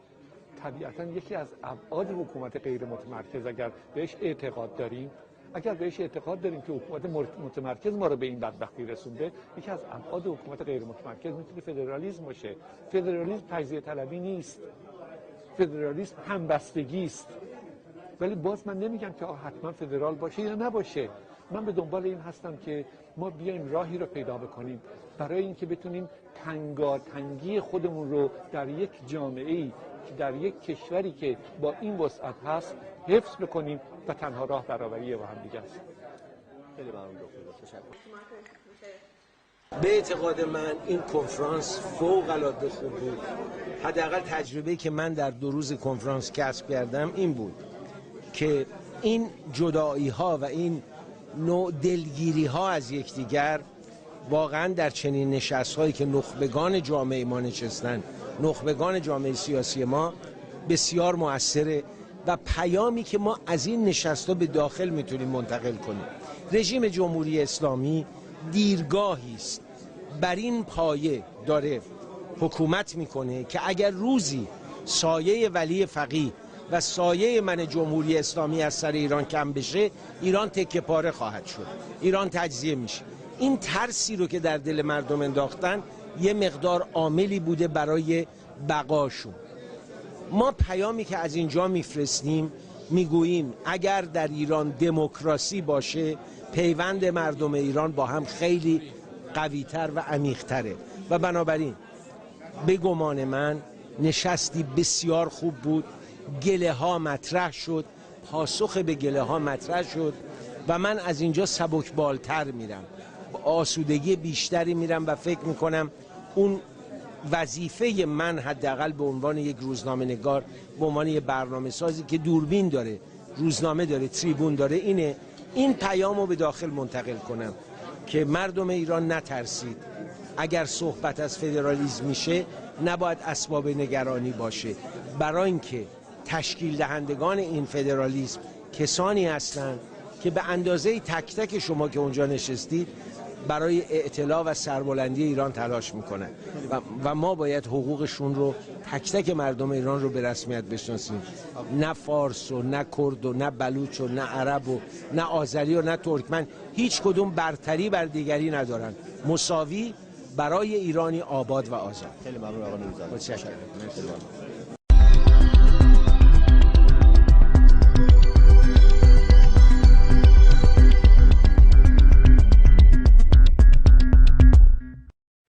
طبیعتاً یکی از ابعاد حکومت غیر متمرکز اگر بهش اعتقاد داریم که حکومت متمرکز ما رو به این بدبختی رسونده، یکی از ابعاد حکومت غیر متمرکز میتونه فدرالیسم باشه. فدرالیسم تجزیه طلبی نیست، فدرالیسم همبستگی است. ولی باز من نمیگم که حتما فدرال باشه یا نباشه. من به دنبال این هستم که ما بیایم راهی رو پیدا بکنیم برای اینکه بتونیم تنگی خودمون رو در یک جامعه‌ای که در یک کشوری که با این وسعت هست حفظ بکنیم و تنها راه برابری با هم دیگه است. خیلی ممنون دکتر. تشکر. به اعتقاد من این کنفرانس فوق‌العاده خوب بود. حداقل تجربه‌ای که من در 2 روز کنفرانس کسب کردم این بود که این جدایی‌ها و این نوع دلگیری‌ها از یکدیگر واقعا در چنین نشست‌هایی که نخبگان جامعه ما نشستن، نخبگان جامعه سیاسی ما، بسیار مؤثره و پیامی که ما از این نشست‌ها به داخل میتونیم منتقل کنیم. رژیم جمهوری اسلامی دیرگاهی است بر این پایه داره حکومت میکنه که اگر روزی سایه ولی فقیه و سایه من جمهوری اسلامی از سر ایران کم بشه، ایران تکه پاره خواهد شد، ایران تجزیه میشه. این ترسی رو که در دل مردم انداختن یه مقدار عاملی بوده برای بقاشون. ما پیامی که از اینجا میفرستیم میگوییم اگر در ایران دموکراسی باشه، پیوند مردم ایران با هم خیلی قوی‌تر و عمیق‌تره و بنابراین به گمان من نشستی بسیار خوب بود. گله ها مطرح شد، پاسخ به گله ها مطرح شد و من از اینجا سبکبالتر میرم، با آسودگی بیشتری میرم و فکر میکنم اون وظیفه من حداقل به عنوان یک روزنامه نگار، به عنوان یک برنامه سازی که دوربین داره، روزنامه داره، تریبون داره، اینه این پیامو به داخل منتقل کنم که مردم ایران نترسید. اگر صحبت از فدرالیسم میشه نباید اسباب نگرانی باشه، برای اینکه تشکیل دهندگان این فدرالیسم کسانی هستند که به اندازه تک تک شما که اونجا نشستید برای اعتلا و سربلندی ایران تلاش میکنن و ما باید حقوقشون رو تک تک مردم ایران رو به رسمیت بشناسیم. نه فارس و نه کرد و نه بلوچ و نه عرب و نه آذری و نه ترکمن، هیچ کدوم برتری بر دیگری ندارن، مساوی برای ایرانی آباد و آزاد. خیلی ممنون آقای نوری‌زاده. متشکرم.